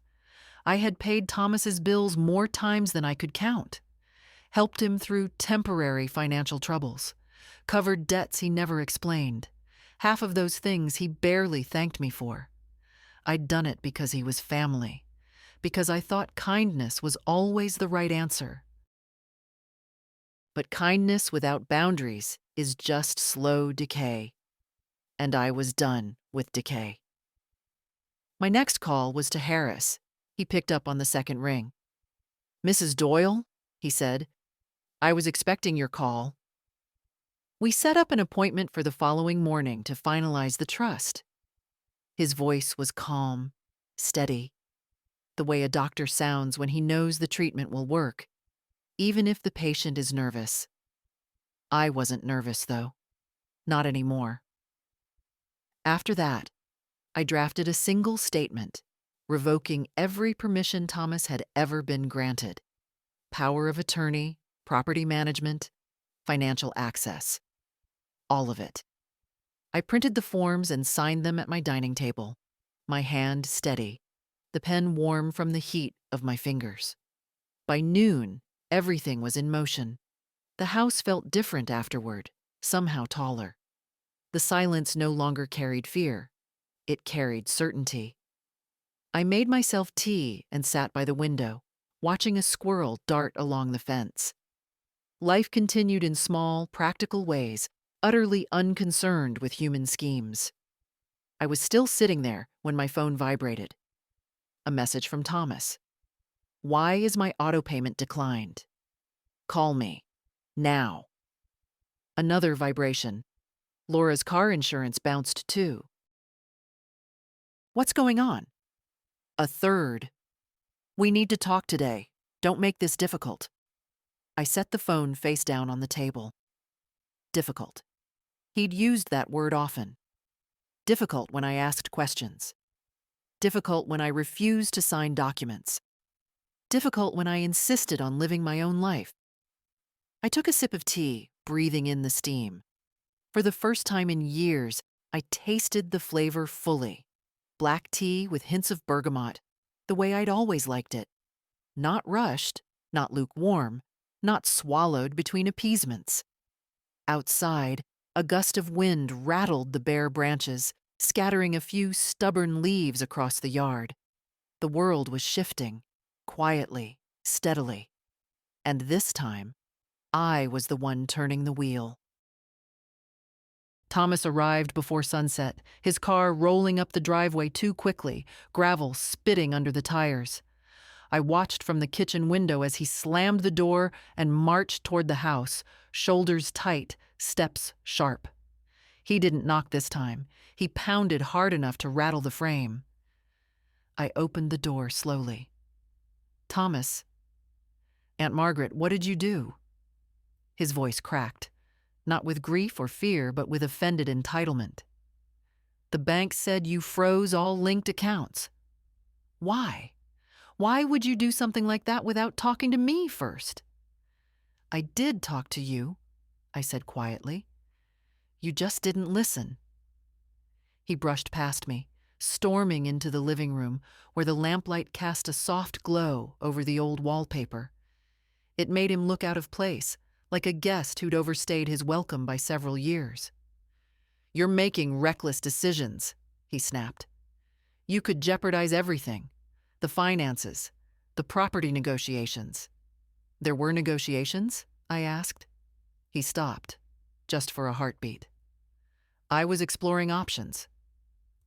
I had paid Thomas's bills more times than I could count. Helped him through temporary financial troubles. Covered debts he never explained. Half of those things he barely thanked me for. I'd done it because he was family, because I thought kindness was always the right answer. But kindness without boundaries is just slow decay, and I was done with decay. My next call was to Harris. He picked up on the second ring. "Mrs. Doyle?" he said. "I was expecting your call." We set up an appointment for the following morning to finalize the trust. His voice was calm, steady, the way a doctor sounds when he knows the treatment will work, even if the patient is nervous. I wasn't nervous, though. Not anymore. After that, I drafted a single statement, revoking every permission Thomas had ever been granted: power of attorney, property management, financial access. All of it. I printed the forms and signed them at my dining table, my hand steady, the pen warm from the heat of my fingers. By noon, everything was in motion. The house felt different afterward, somehow taller. The silence no longer carried fear. It carried certainty. I made myself tea and sat by the window, watching a squirrel dart along the fence. Life continued in small, practical ways, utterly unconcerned with human schemes. I was still sitting there when my phone vibrated. A message from Thomas. "Why is my auto payment declined? Call me. Now." Another vibration. Laura's car insurance bounced too. "What's going on?" A third. "We need to talk today. Don't make this difficult." I set the phone face down on the table. Difficult. He'd used that word often. Difficult when I asked questions. Difficult when I refused to sign documents. Difficult when I insisted on living my own life. I took a sip of tea, breathing in the steam. For the first time in years, I tasted the flavor fully. Black tea with hints of bergamot, the way I'd always liked it. Not rushed, not lukewarm, not swallowed between appeasements. Outside, a gust of wind rattled the bare branches, scattering a few stubborn leaves across the yard. The world was shifting, quietly, steadily. And this time, I was the one turning the wheel. Thomas arrived before sunset, his car rolling up the driveway too quickly, gravel spitting under the tires. I watched from the kitchen window as he slammed the door and marched toward the house, shoulders tight, steps sharp. He didn't knock this time. He pounded hard enough to rattle the frame. I opened the door slowly. "Thomas." "Aunt Margaret, what did you do?" His voice cracked, not with grief or fear, but with offended entitlement. "The bank said you froze all linked accounts." "Why? Why would you do something like that without talking to me first?" "I did talk to you," I said quietly. "You just didn't listen." He brushed past me, storming into the living room, where the lamplight cast a soft glow over the old wallpaper. It made him look out of place, like a guest who'd overstayed his welcome by several years. "You're making reckless decisions," he snapped. "You could jeopardize everything. The finances, the property negotiations." "There were negotiations?" I asked. He stopped, just for a heartbeat. "I was exploring options."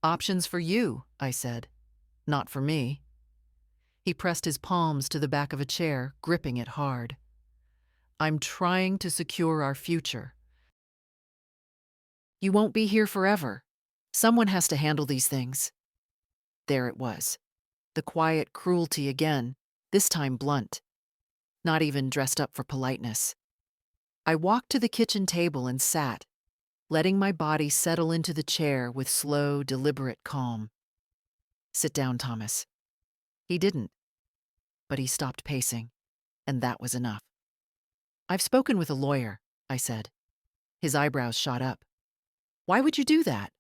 "Options for you," I said. "Not for me." He pressed his palms to the back of a chair, gripping it hard. "I'm trying to secure our future." "You won't be here forever. Someone has to handle these things." There it was. The quiet cruelty again, this time blunt. Not even dressed up for politeness. I walked to the kitchen table and sat, letting my body settle into the chair with slow, deliberate calm. "Sit down, Thomas." He didn't, but he stopped pacing, and that was enough. "I've spoken with a lawyer," I said. His eyebrows shot up. "Why would you do that?"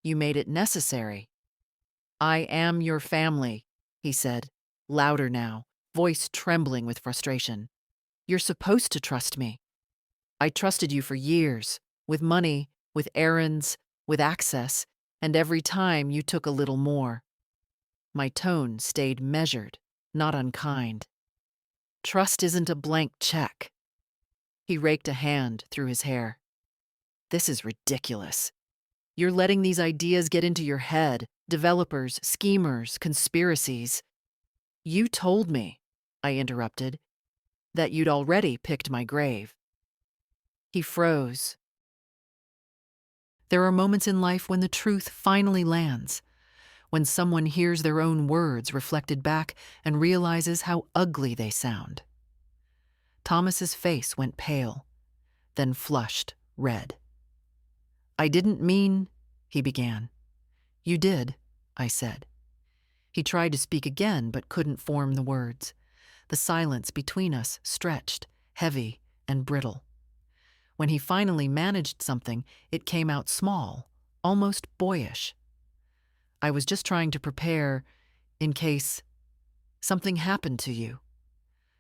"You made it necessary." "I am your family," he said, louder now, voice trembling with frustration. "You're supposed to trust me. I trusted you for years, with money, with errands, with access, and every time you took a little more. My tone stayed measured, not unkind. Trust isn't a blank check. He raked a hand through his hair. This is ridiculous. You're letting these ideas get into your head, developers, schemers, conspiracies. You told me, I interrupted, that you'd already picked my grave. He froze. There are moments in life when the truth finally lands, when someone hears their own words reflected back and realizes how ugly they sound. Thomas's face went pale, then flushed red. I didn't mean, he began. You did, I said. He tried to speak again but couldn't form the words. The silence between us stretched, heavy and brittle. When he finally managed something, it came out small, almost boyish. I was just trying to prepare in case something happened to you.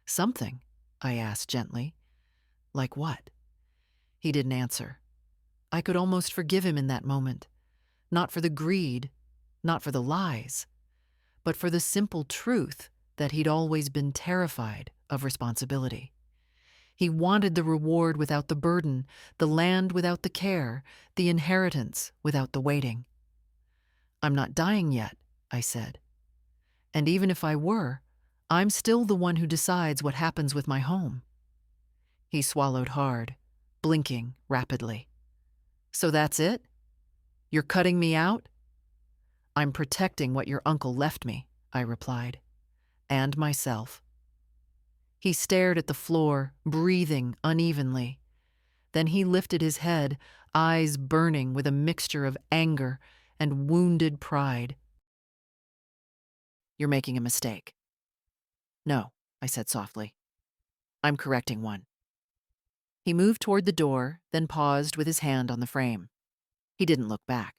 Something? I asked gently. Like what? He didn't answer. I could almost forgive him in that moment. Not for the greed, not for the lies, but for the simple truth that he'd always been terrified of responsibility. He wanted the reward without the burden, the land without the care, the inheritance without the waiting. I'm not dying yet, I said. And even if I were, I'm still the one who decides what happens with my home. He swallowed hard, blinking rapidly. So that's it? You're cutting me out? I'm protecting what your uncle left me, I replied. And myself. He stared at the floor, breathing unevenly. Then he lifted his head, eyes burning with a mixture of anger and wounded pride. You're making a mistake. No, I said softly. I'm correcting one. He moved toward the door, then paused with his hand on the frame. He didn't look back.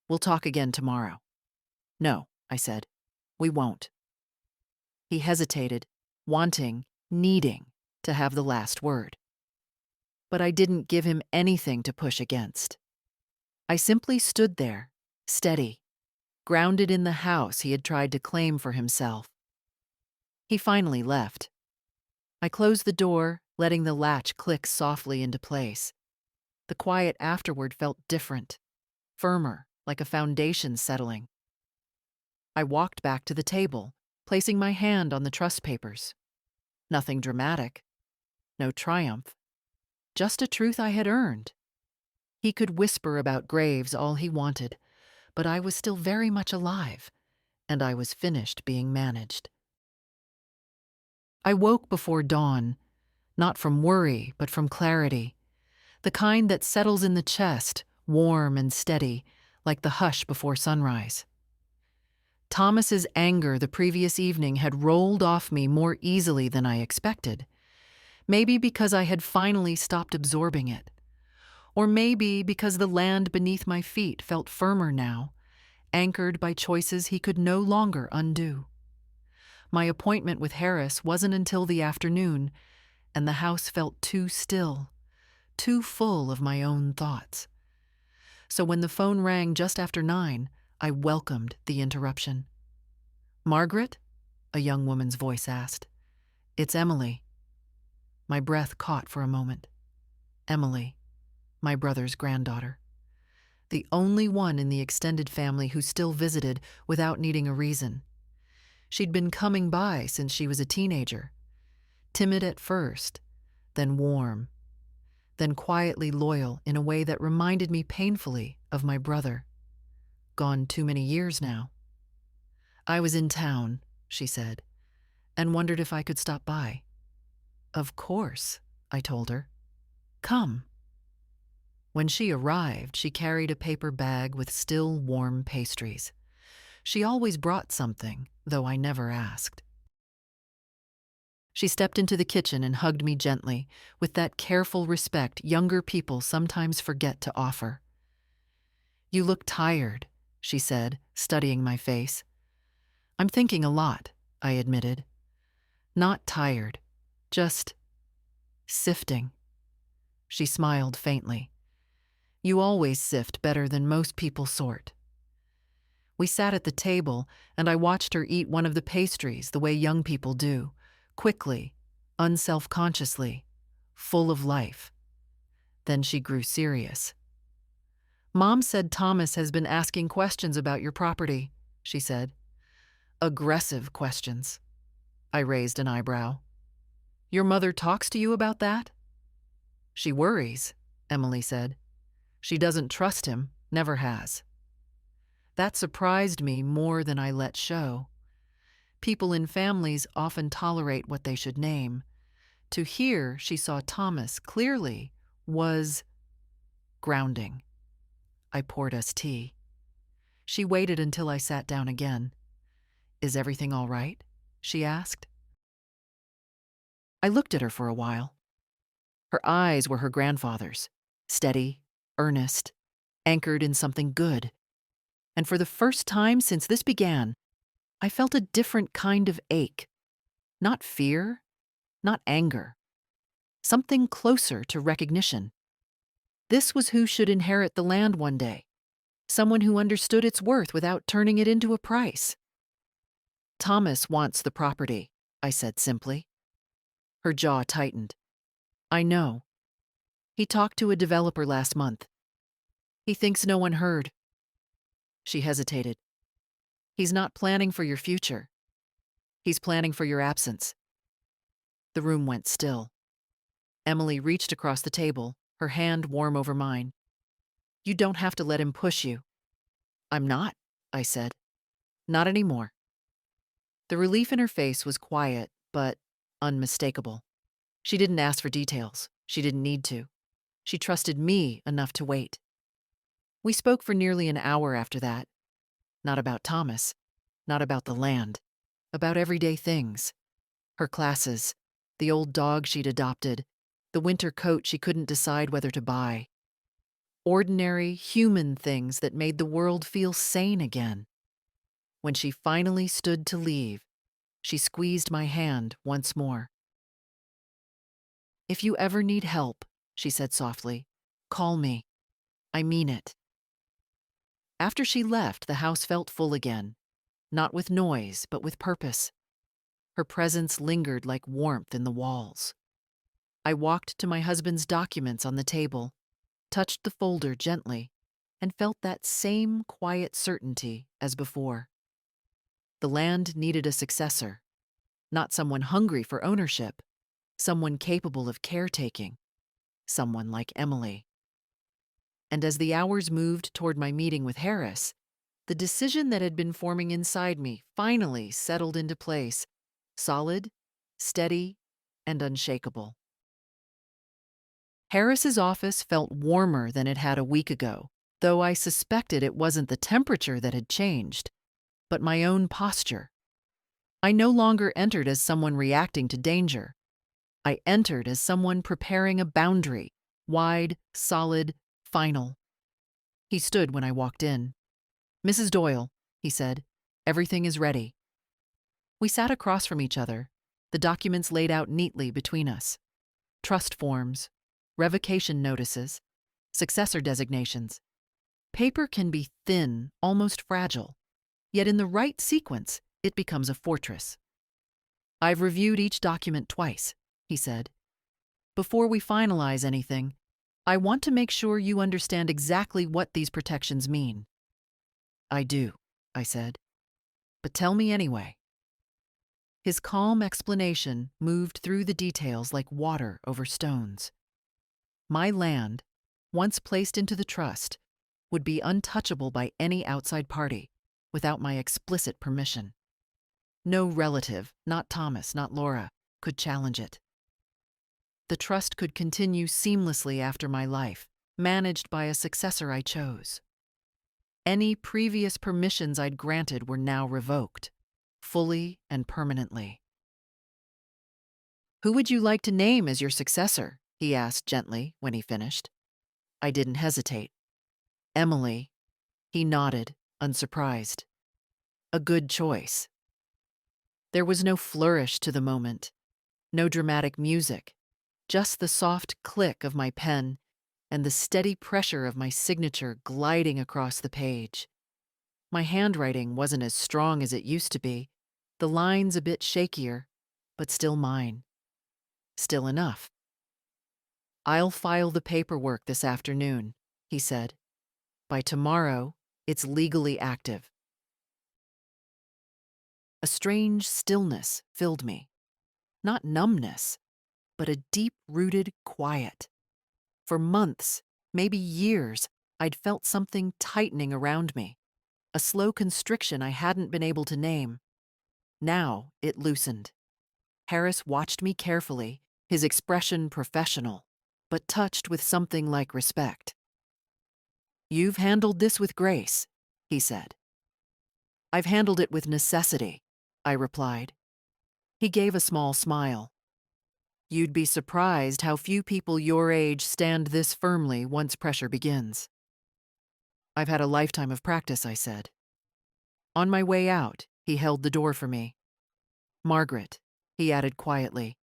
We'll talk again tomorrow. No, I said. We won't. He hesitated, wanting, needing to have the last word. But I didn't give him anything to push against. I simply stood there, steady, grounded in the house he had tried to claim for himself. He finally left. I closed the door, letting the latch click softly into place. The quiet afterward felt different, firmer, like a foundation settling. I walked back to the table, placing my hand on the trust papers. Nothing dramatic, no triumph, just a truth I had earned. He could whisper about graves all he wanted, but I was still very much alive, and I was finished being managed. I woke before dawn, not from worry, but from clarity, the kind that settles in the chest, warm and steady, like the hush before sunrise. Thomas's anger the previous evening had rolled off me more easily than I expected, maybe because I had finally stopped absorbing it, or maybe because the land beneath my feet felt firmer now, anchored by choices he could no longer undo. My appointment with Harris wasn't until the afternoon, and the house felt too still, too full of my own thoughts. So when the phone rang just after 9, I welcomed the interruption. Margaret? A young woman's voice asked. It's Emily. My breath caught for a moment. Emily, my brother's granddaughter. The only one in the extended family who still visited without needing a reason. She'd been coming by since she was a teenager. Timid at first, then warm, then quietly loyal in a way that reminded me painfully of my brother. Gone too many years now. I was in town, she said, and wondered if I could stop by. Of course, I told her. Come. When she arrived, she carried a paper bag with still warm pastries. She always brought something, though I never asked. She stepped into the kitchen and hugged me gently, with that careful respect younger people sometimes forget to offer. You look tired, she said, studying my face. I'm thinking a lot, I admitted. Not tired, just sifting. She smiled faintly. You always sift better than most people sort. We sat at the table, and I watched her eat one of the pastries the way young people do, quickly, unself-consciously, full of life. Then she grew serious. "Mom said Thomas has been asking questions about your property," she said. "Aggressive questions." I raised an eyebrow. "Your mother talks to you about that?" "She worries," Emily said. "She doesn't trust him, never has." That surprised me more than I let show. People in families often tolerate what they should name. To hear she saw Thomas clearly was grounding. I poured us tea. She waited until I sat down again. "Is everything all right?" she asked. I looked at her for a while. Her eyes were her grandfather's, steady, earnest, anchored in something good. And for the first time since this began, I felt a different kind of ache. Not fear, not anger. Something closer to recognition. This was who should inherit the land one day. Someone who understood its worth without turning it into a price. "Thomas wants the property," I said simply. Her jaw tightened. "I know. He talked to a developer last month. He thinks no one heard." She hesitated. "He's not planning for your future. He's planning for your absence." The room went still. Emily reached across the table, her hand warm over mine. "You don't have to let him push you." "I'm not," I said. "Not anymore." The relief in her face was quiet, but unmistakable. She didn't ask for details. She didn't need to. She trusted me enough to wait. We spoke for nearly an hour after that. Not about Thomas, not about the land, about everyday things. Her classes, the old dog she'd adopted, the winter coat she couldn't decide whether to buy. Ordinary, human things that made the world feel sane again. When she finally stood to leave, she squeezed my hand once more. "If you ever need help," she said softly, "call me. I mean it." After she left, the house felt full again, not with noise, but with purpose. Her presence lingered like warmth in the walls. I walked to my husband's documents on the table, touched the folder gently, and felt that same quiet certainty as before. The land needed a successor, not someone hungry for ownership, someone capable of caretaking, someone like Emily. And as the hours moved toward my meeting with Harris, the decision that had been forming inside me finally settled into place, solid, steady, and unshakable. Harris's office felt warmer than it had a week ago, though I suspected it wasn't the temperature that had changed, but my own posture. I no longer entered as someone reacting to danger. I entered as someone preparing a boundary, wide, solid, final. He stood when I walked in. "Mrs. Doyle," he said, "everything is ready." We sat across from each other, the documents laid out neatly between us. Trust forms, revocation notices, successor designations. Paper can be thin, almost fragile, yet in the right sequence, it becomes a fortress. "I've reviewed each document twice," he said. "Before we finalize anything, I want to make sure you understand exactly what these protections mean." "I do," I said. "But tell me anyway." His calm explanation moved through the details like water over stones. My land, once placed into the trust, would be untouchable by any outside party without my explicit permission. No relative, not Thomas, not Laura, could challenge it. The trust could continue seamlessly after my life, managed by a successor I chose. Any previous permissions I'd granted were now revoked, fully and permanently. "Who would you like to name as your successor?" he asked gently when he finished. I didn't hesitate. "Emily." He nodded, unsurprised. "A good choice." There was no flourish to the moment, no dramatic music, just the soft click of my pen and the steady pressure of my signature gliding across the page. My handwriting wasn't as strong as it used to be, the lines a bit shakier, but still mine. Still enough. "I'll file the paperwork this afternoon," he said. "By tomorrow, it's legally active." A strange stillness filled me. Not numbness, but a deep-rooted quiet. For months, maybe years, I'd felt something tightening around me, a slow constriction I hadn't been able to name. Now it loosened. Harris watched me carefully, his expression professional, but touched with something like respect. "You've handled this with grace," he said. "I've handled it with necessity," I replied. He gave a small smile. "You'd be surprised how few people your age stand this firmly once pressure begins." "I've had a lifetime of practice," I said. On my way out, he held the door for me. "Margaret," he added quietly,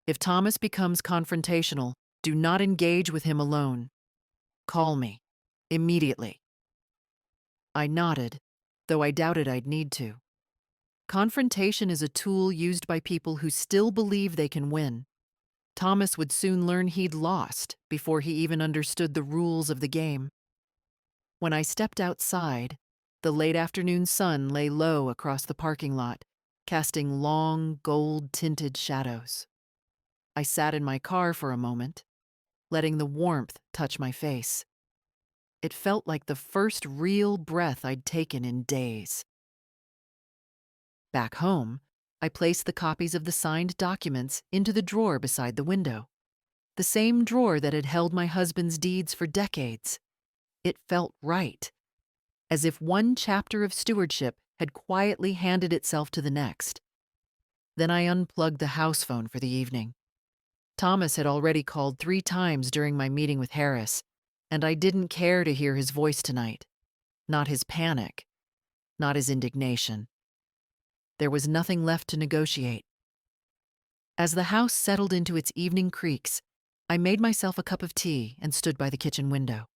"if Thomas becomes confrontational, do not engage with him alone. Call me. Immediately." I nodded, though I doubted I'd need to. Confrontation is a tool used by people who still believe they can win. Thomas would soon learn he'd lost before he even understood the rules of the game. When I stepped outside, the late afternoon sun lay low across the parking lot, casting long, gold-tinted shadows. I sat in my car for a moment, letting the warmth touch my face. It felt like the first real breath I'd taken in days. Back home, I placed the copies of the signed documents into the drawer beside the window, the same drawer that had held my husband's deeds for decades. It felt right, as if one chapter of stewardship had quietly handed itself to the next. Then I unplugged the house phone for the evening. Thomas had already called 3 times during my meeting with Harris, and I didn't care to hear his voice tonight. Not his panic, not his indignation. There was nothing left to negotiate. As the house settled into its evening creaks, I made myself a cup of tea and stood by the kitchen window.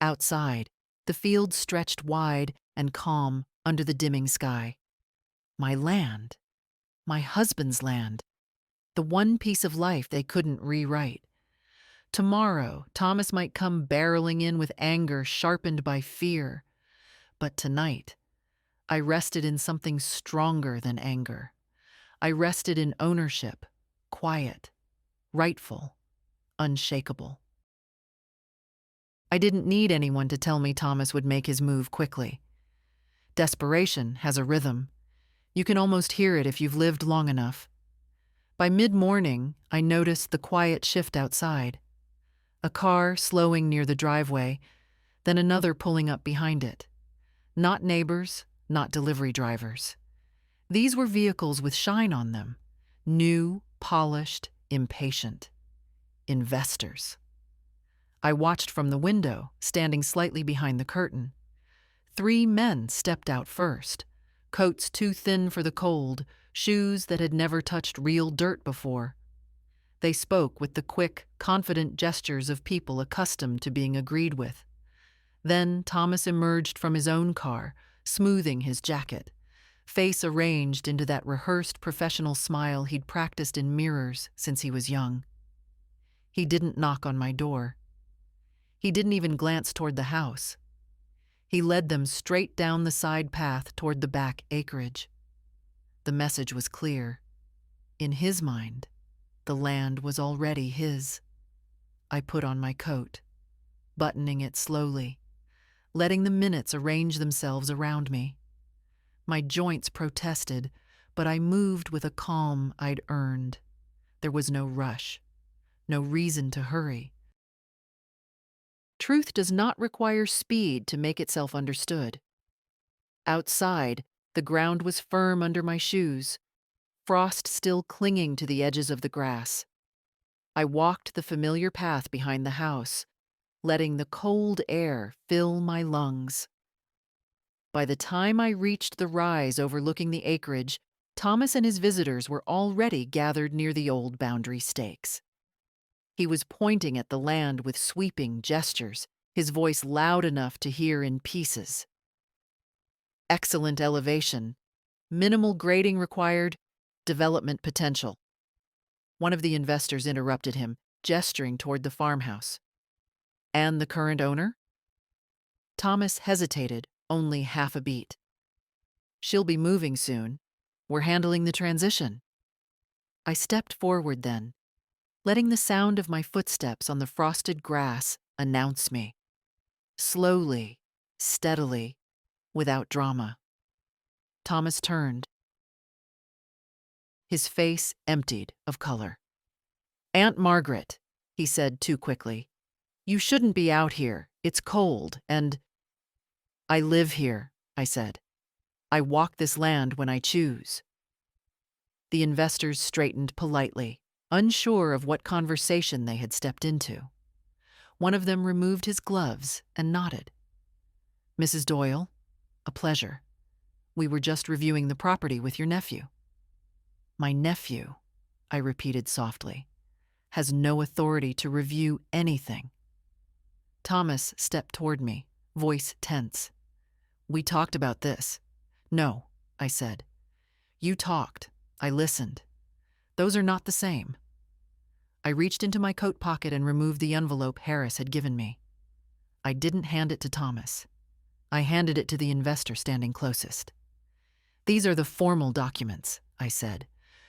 Outside, the fields stretched wide and calm under the dimming sky. My land, my husband's land, the one piece of life they couldn't rewrite. Tomorrow, Thomas might come barreling in with anger sharpened by fear. But tonight, I rested in something stronger than anger. I rested in ownership, quiet, rightful, unshakable. I didn't need anyone to tell me Thomas would make his move quickly. Desperation has a rhythm. You can almost hear it if you've lived long enough. By mid-morning, I noticed the quiet shift outside. A car slowing near the driveway, then another pulling up behind it. Not neighbors, not delivery drivers. These were vehicles with shine on them. New, polished, impatient. Investors. I watched from the window, standing slightly behind the curtain. 3 men stepped out first, coats too thin for the cold, shoes that had never touched real dirt before. They spoke with the quick, confident gestures of people accustomed to being agreed with. Then Thomas emerged from his own car, smoothing his jacket, face arranged into that rehearsed professional smile he'd practiced in mirrors since he was young. He didn't knock on my door. He didn't even glance toward the house. He led them straight down the side path toward the back acreage. The message was clear. In his mind, the land was already his. I put on my coat, buttoning it slowly, letting the minutes arrange themselves around me. My joints protested, but I moved with a calm I'd earned. There was no rush, no reason to hurry. Truth does not require speed to make itself understood. Outside, the ground was firm under my shoes, frost still clinging to the edges of the grass. I walked the familiar path behind the house, letting the cold air fill my lungs. By the time I reached the rise overlooking the acreage, Thomas and his visitors were already gathered near the old boundary stakes. He was pointing at the land with sweeping gestures, his voice loud enough to hear in pieces. excellent elevation, minimal grading required, development potential. One of the investors interrupted him, gesturing toward the farmhouse. And the current owner? Thomas hesitated only half a beat. She'll be moving soon. We're handling the transition. I stepped forward then, letting the sound of my footsteps on the frosted grass announce me. Slowly, steadily, without drama. Thomas turned. His face emptied of color. "Aunt Margaret," he said too quickly, "you shouldn't be out here. It's cold, and—" "I live here," I said. "I walk this land when I choose." The investors straightened politely, unsure of what conversation they had stepped into. One of them removed his gloves and nodded. "Mrs. Doyle, a pleasure. We were just reviewing the property with your nephew." "My nephew," I repeated softly, "has no authority to review anything." Thomas stepped toward me, voice tense. "We talked about this." "No," I said. "You talked. I listened. Those are not the same." I reached into my coat pocket and removed the envelope Harris had given me. I didn't hand it to Thomas. I handed it to the investor standing closest. "These are the formal documents," I said,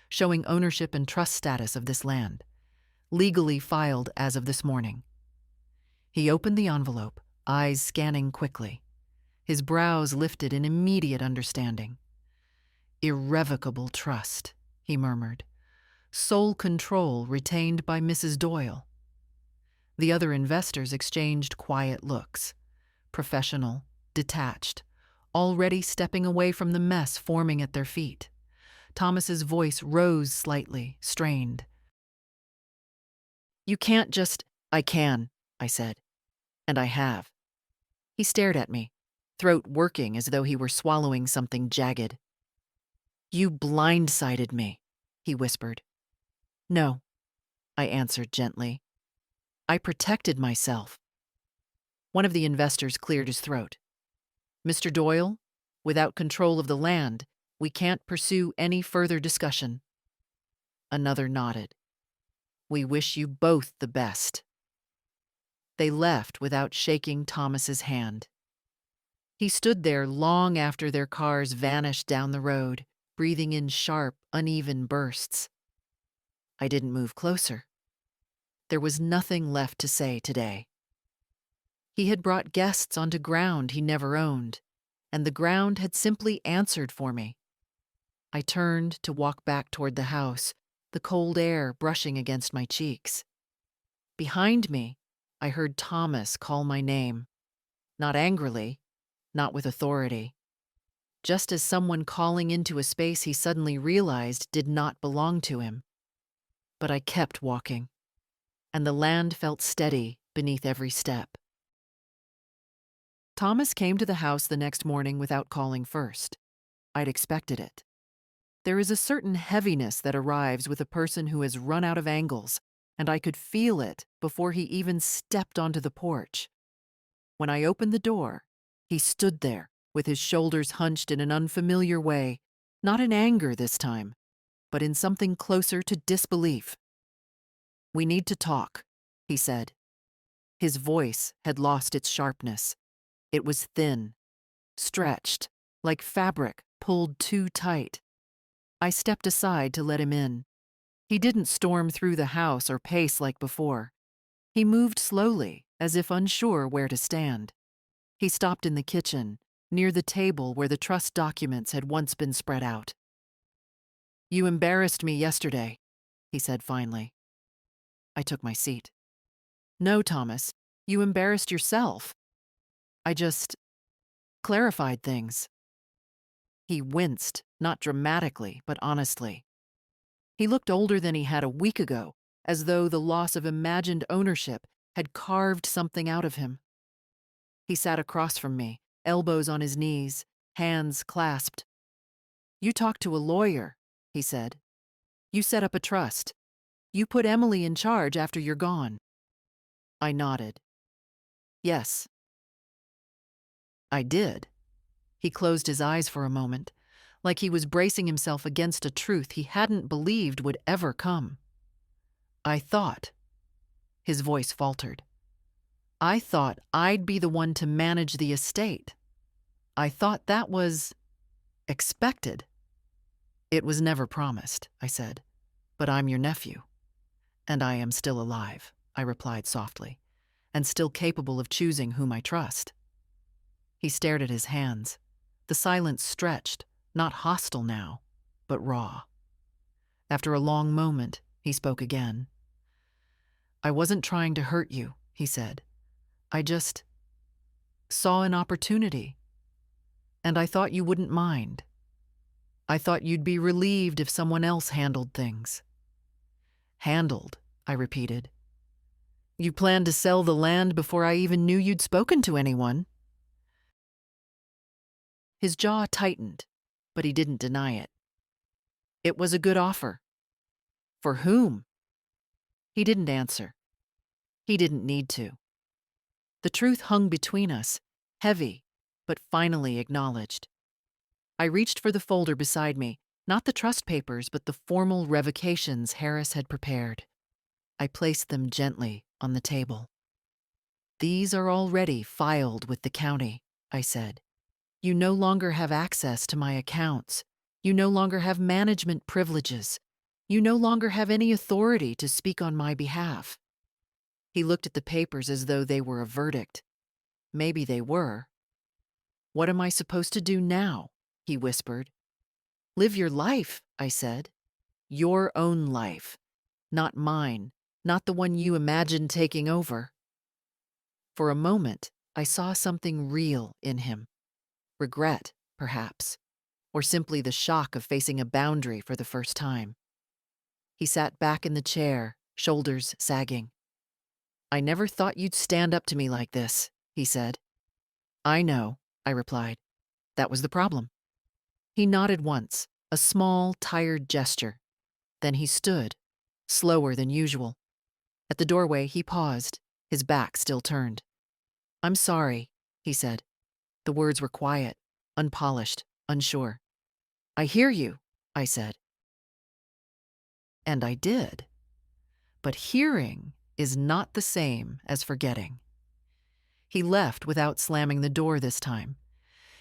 "showing ownership and trust status of this land, legally filed as of this morning." He opened the envelope, eyes scanning quickly. His brows lifted in immediate understanding. "Irrevocable trust," he murmured. "Sole control retained by Mrs. Doyle." The other investors exchanged quiet looks, professional, detached, already stepping away from the mess forming at their feet. Thomas's voice rose slightly, strained. "You can't just—" "I can," I said. "And I have." He stared at me, throat working as though he were swallowing something jagged. "You blindsided me," he whispered. "No," I answered gently. "I protected myself." One of the investors cleared his throat. "Mr. Doyle, without control of the land, we can't pursue any further discussion." Another nodded. "We wish you both the best." They left without shaking Thomas's hand. He stood there long after their cars vanished down the road, breathing in sharp, uneven bursts. I didn't move closer. There was nothing left to say today. He had brought guests onto ground he never owned, and the ground had simply answered for me. I turned to walk back toward the house, the cold air brushing against my cheeks. Behind me, I heard Thomas call my name. Not angrily, not with authority. Just as someone calling into a space he suddenly realized did not belong to him. But I kept walking, and the land felt steady beneath every step. Thomas came to the house the next morning without calling first. I'd expected it. There is a certain heaviness that arrives with a person who has run out of angles, and I could feel it before he even stepped onto the porch. When I opened the door, he stood there, with his shoulders hunched in an unfamiliar way, not in anger this time, but in something closer to disbelief. "We need to talk," he said. His voice had lost its sharpness. It was thin, stretched, like fabric pulled too tight. I stepped aside to let him in. He didn't storm through the house or pace like before. He moved slowly, as if unsure where to stand. He stopped in the kitchen, near the table where the trust documents had once been spread out. "You embarrassed me yesterday," he said finally. I took my seat. "No, Thomas, you embarrassed yourself. I just clarified things." He winced, not dramatically, but honestly. He looked older than he had a week ago, as though the loss of imagined ownership had carved something out of him. He sat across from me, elbows on his knees, hands clasped. "You talked to a lawyer," he said. "You set up a trust. You put Emily in charge after you're gone." I nodded. "Yes, I did." He closed his eyes for a moment, like he was bracing himself against a truth he hadn't believed would ever come. I thought, his voice faltered, I thought I'd be the one to manage the estate. I thought that was expected. It was never promised, I said, but I'm your nephew. And I am still alive, I replied softly, and still capable of choosing whom I trust. He stared at his hands. The silence stretched, not hostile now, but raw. After a long moment, he spoke again. I wasn't trying to hurt you, he said. I just saw an opportunity. And I thought you wouldn't mind. I thought you'd be relieved if someone else handled things. Handled, I repeated. You planned to sell the land before I even knew you'd spoken to anyone. His jaw tightened, but he didn't deny it. It was a good offer. For whom? He didn't answer. He didn't need to. The truth hung between us, heavy, but finally acknowledged. I reached for the folder beside me, not the trust papers, but the formal revocations Harris had prepared. I placed them gently on the table. These are already filed with the county, I said. You no longer have access to my accounts. You no longer have management privileges. You no longer have any authority to speak on my behalf. He looked at the papers as though they were a verdict. Maybe they were. What am I supposed to do now? He whispered. Live your life, I said. Your own life. Not mine, not the one you imagined taking over. For a moment, I saw something real in him. Regret, perhaps, or simply the shock of facing a boundary for the first time. He sat back in the chair, shoulders sagging. I never thought you'd stand up to me like this, he said. I know, I replied. That was the problem. He nodded once, a small, tired gesture. Then he stood, slower than usual. At the doorway, he paused, his back still turned. I'm sorry, he said. The words were quiet, unpolished, unsure. I hear you, I said. And I did. But hearing is not the same as forgetting. He left without slamming the door this time.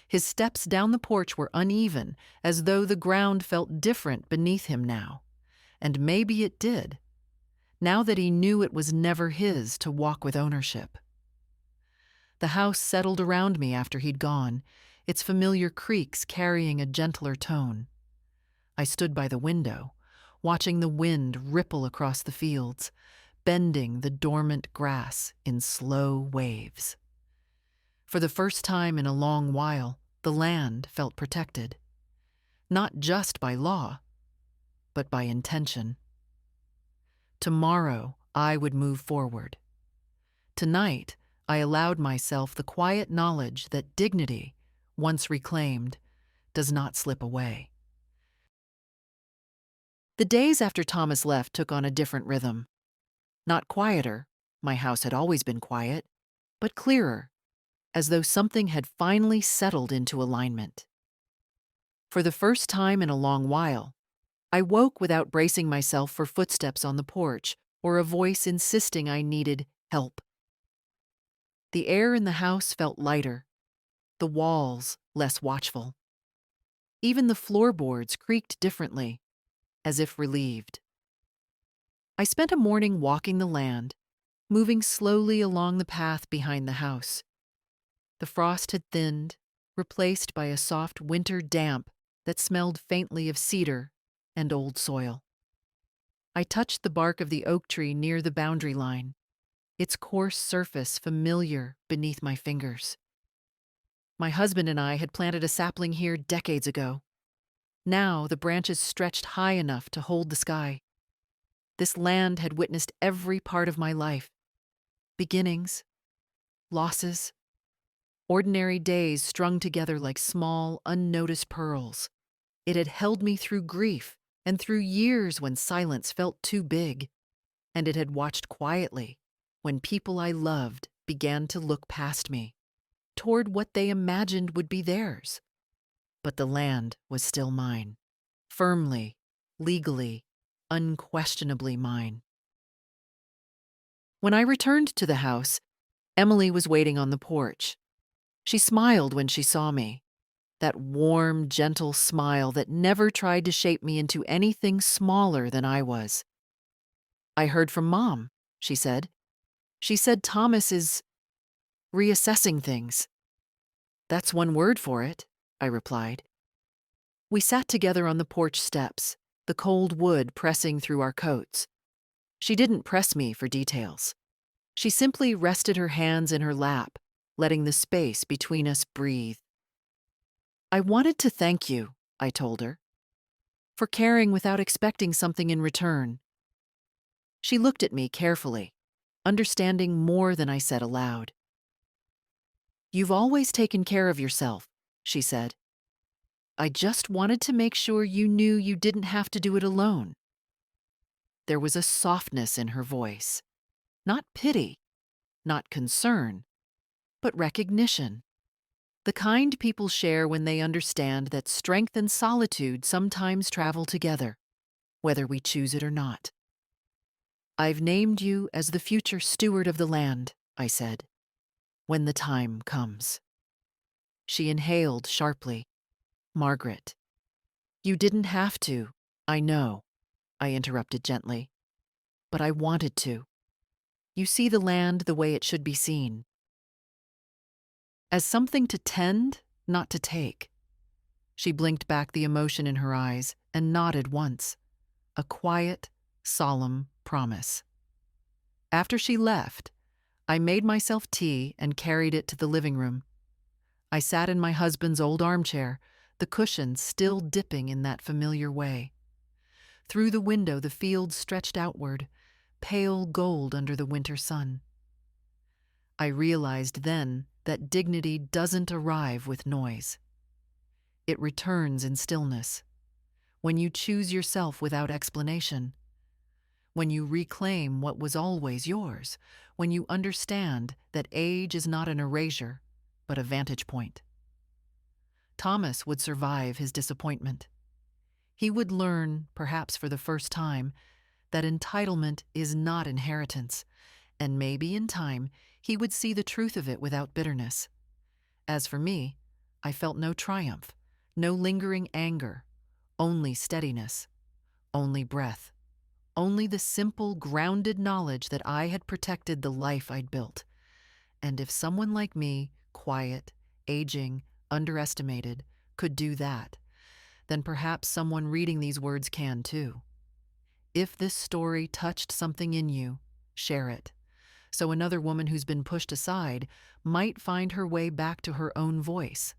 His steps down the porch were uneven, as though the ground felt different beneath him now. And maybe it did, now that he knew it was never his to walk with ownership. The house settled around me after he'd gone, its familiar creaks carrying a gentler tone. I stood by the window, watching the wind ripple across the fields, bending the dormant grass in slow waves. For the first time in a long while, the land felt protected. Not just by law, but by intention. Tomorrow, I would move forward. Tonight, I allowed myself the quiet knowledge that dignity, once reclaimed, does not slip away. The days after Thomas left took on a different rhythm. Not quieter, my house had always been quiet, but clearer, as though something had finally settled into alignment. For the first time in a long while, I woke without bracing myself for footsteps on the porch or a voice insisting I needed help. The air in the house felt lighter, the walls less watchful. Even the floorboards creaked differently, as if relieved. I spent a morning walking the land, moving slowly along the path behind the house. The frost had thinned, replaced by a soft winter damp that smelled faintly of cedar and old soil. I touched the bark of the oak tree near the boundary line, its coarse surface familiar beneath my fingers. My husband and I had planted a sapling here decades ago. Now the branches stretched high enough to hold the sky. This land had witnessed every part of my life. Beginnings, losses, ordinary days strung together like small, unnoticed pearls. It had held me through grief and through years when silence felt too big. And it had watched quietly when people I loved began to look past me, toward what they imagined would be theirs. but the land was still mine. Firmly, legally, unquestionably mine. When I returned to the house, Emily was waiting on the porch. She smiled when she saw me, that warm, gentle smile that never tried to shape me into anything smaller than I was. "I heard from Mom," she said. "She said Thomas is reassessing things." "That's one word for it," I replied. We sat together on the porch steps, the cold wood pressing through our coats. She didn't press me for details. She simply rested her hands in her lap, letting the space between us breathe. "I wanted to thank you," I told her, "for caring without expecting something in return." She looked at me carefully, understanding more than I said aloud. "You've always taken care of yourself," she said. "I just wanted to make sure you knew you didn't have to do it alone." There was a softness in her voice. Not pity, not concern, but recognition. The kind people share when they understand that strength and solitude sometimes travel together, whether we choose it or not. "I've named you as the future steward of the land," I said, "when the time comes." She inhaled sharply. "Margaret, you didn't have to, I know," I interrupted gently. "But I wanted to. You see the land the way it should be seen. As something to tend, not to take." She blinked back the emotion in her eyes and nodded once. A quiet, solemn promise. After she left, I made myself tea and carried it to the living room. I sat in my husband's old armchair, the cushions still dipping in that familiar way. Through the window, the fields stretched outward, pale gold under the winter sun. I realized then that dignity doesn't arrive with noise. It returns in stillness, when you choose yourself without explanation, when you reclaim what was always yours, when you understand that age is not an erasure, but a vantage point. Thomas would survive his disappointment. He would learn, perhaps for the first time, that entitlement is not inheritance, and maybe in time he would see the truth of it without bitterness. As for me, I felt no triumph, no lingering anger, only steadiness, only breath, only the simple, grounded knowledge that I had protected the life I'd built. And if someone like me, quiet, aging, underestimated, could do that, then perhaps someone reading these words can too. If this story touched something in you, share it, so another woman who's been pushed aside might find her way back to her own voice.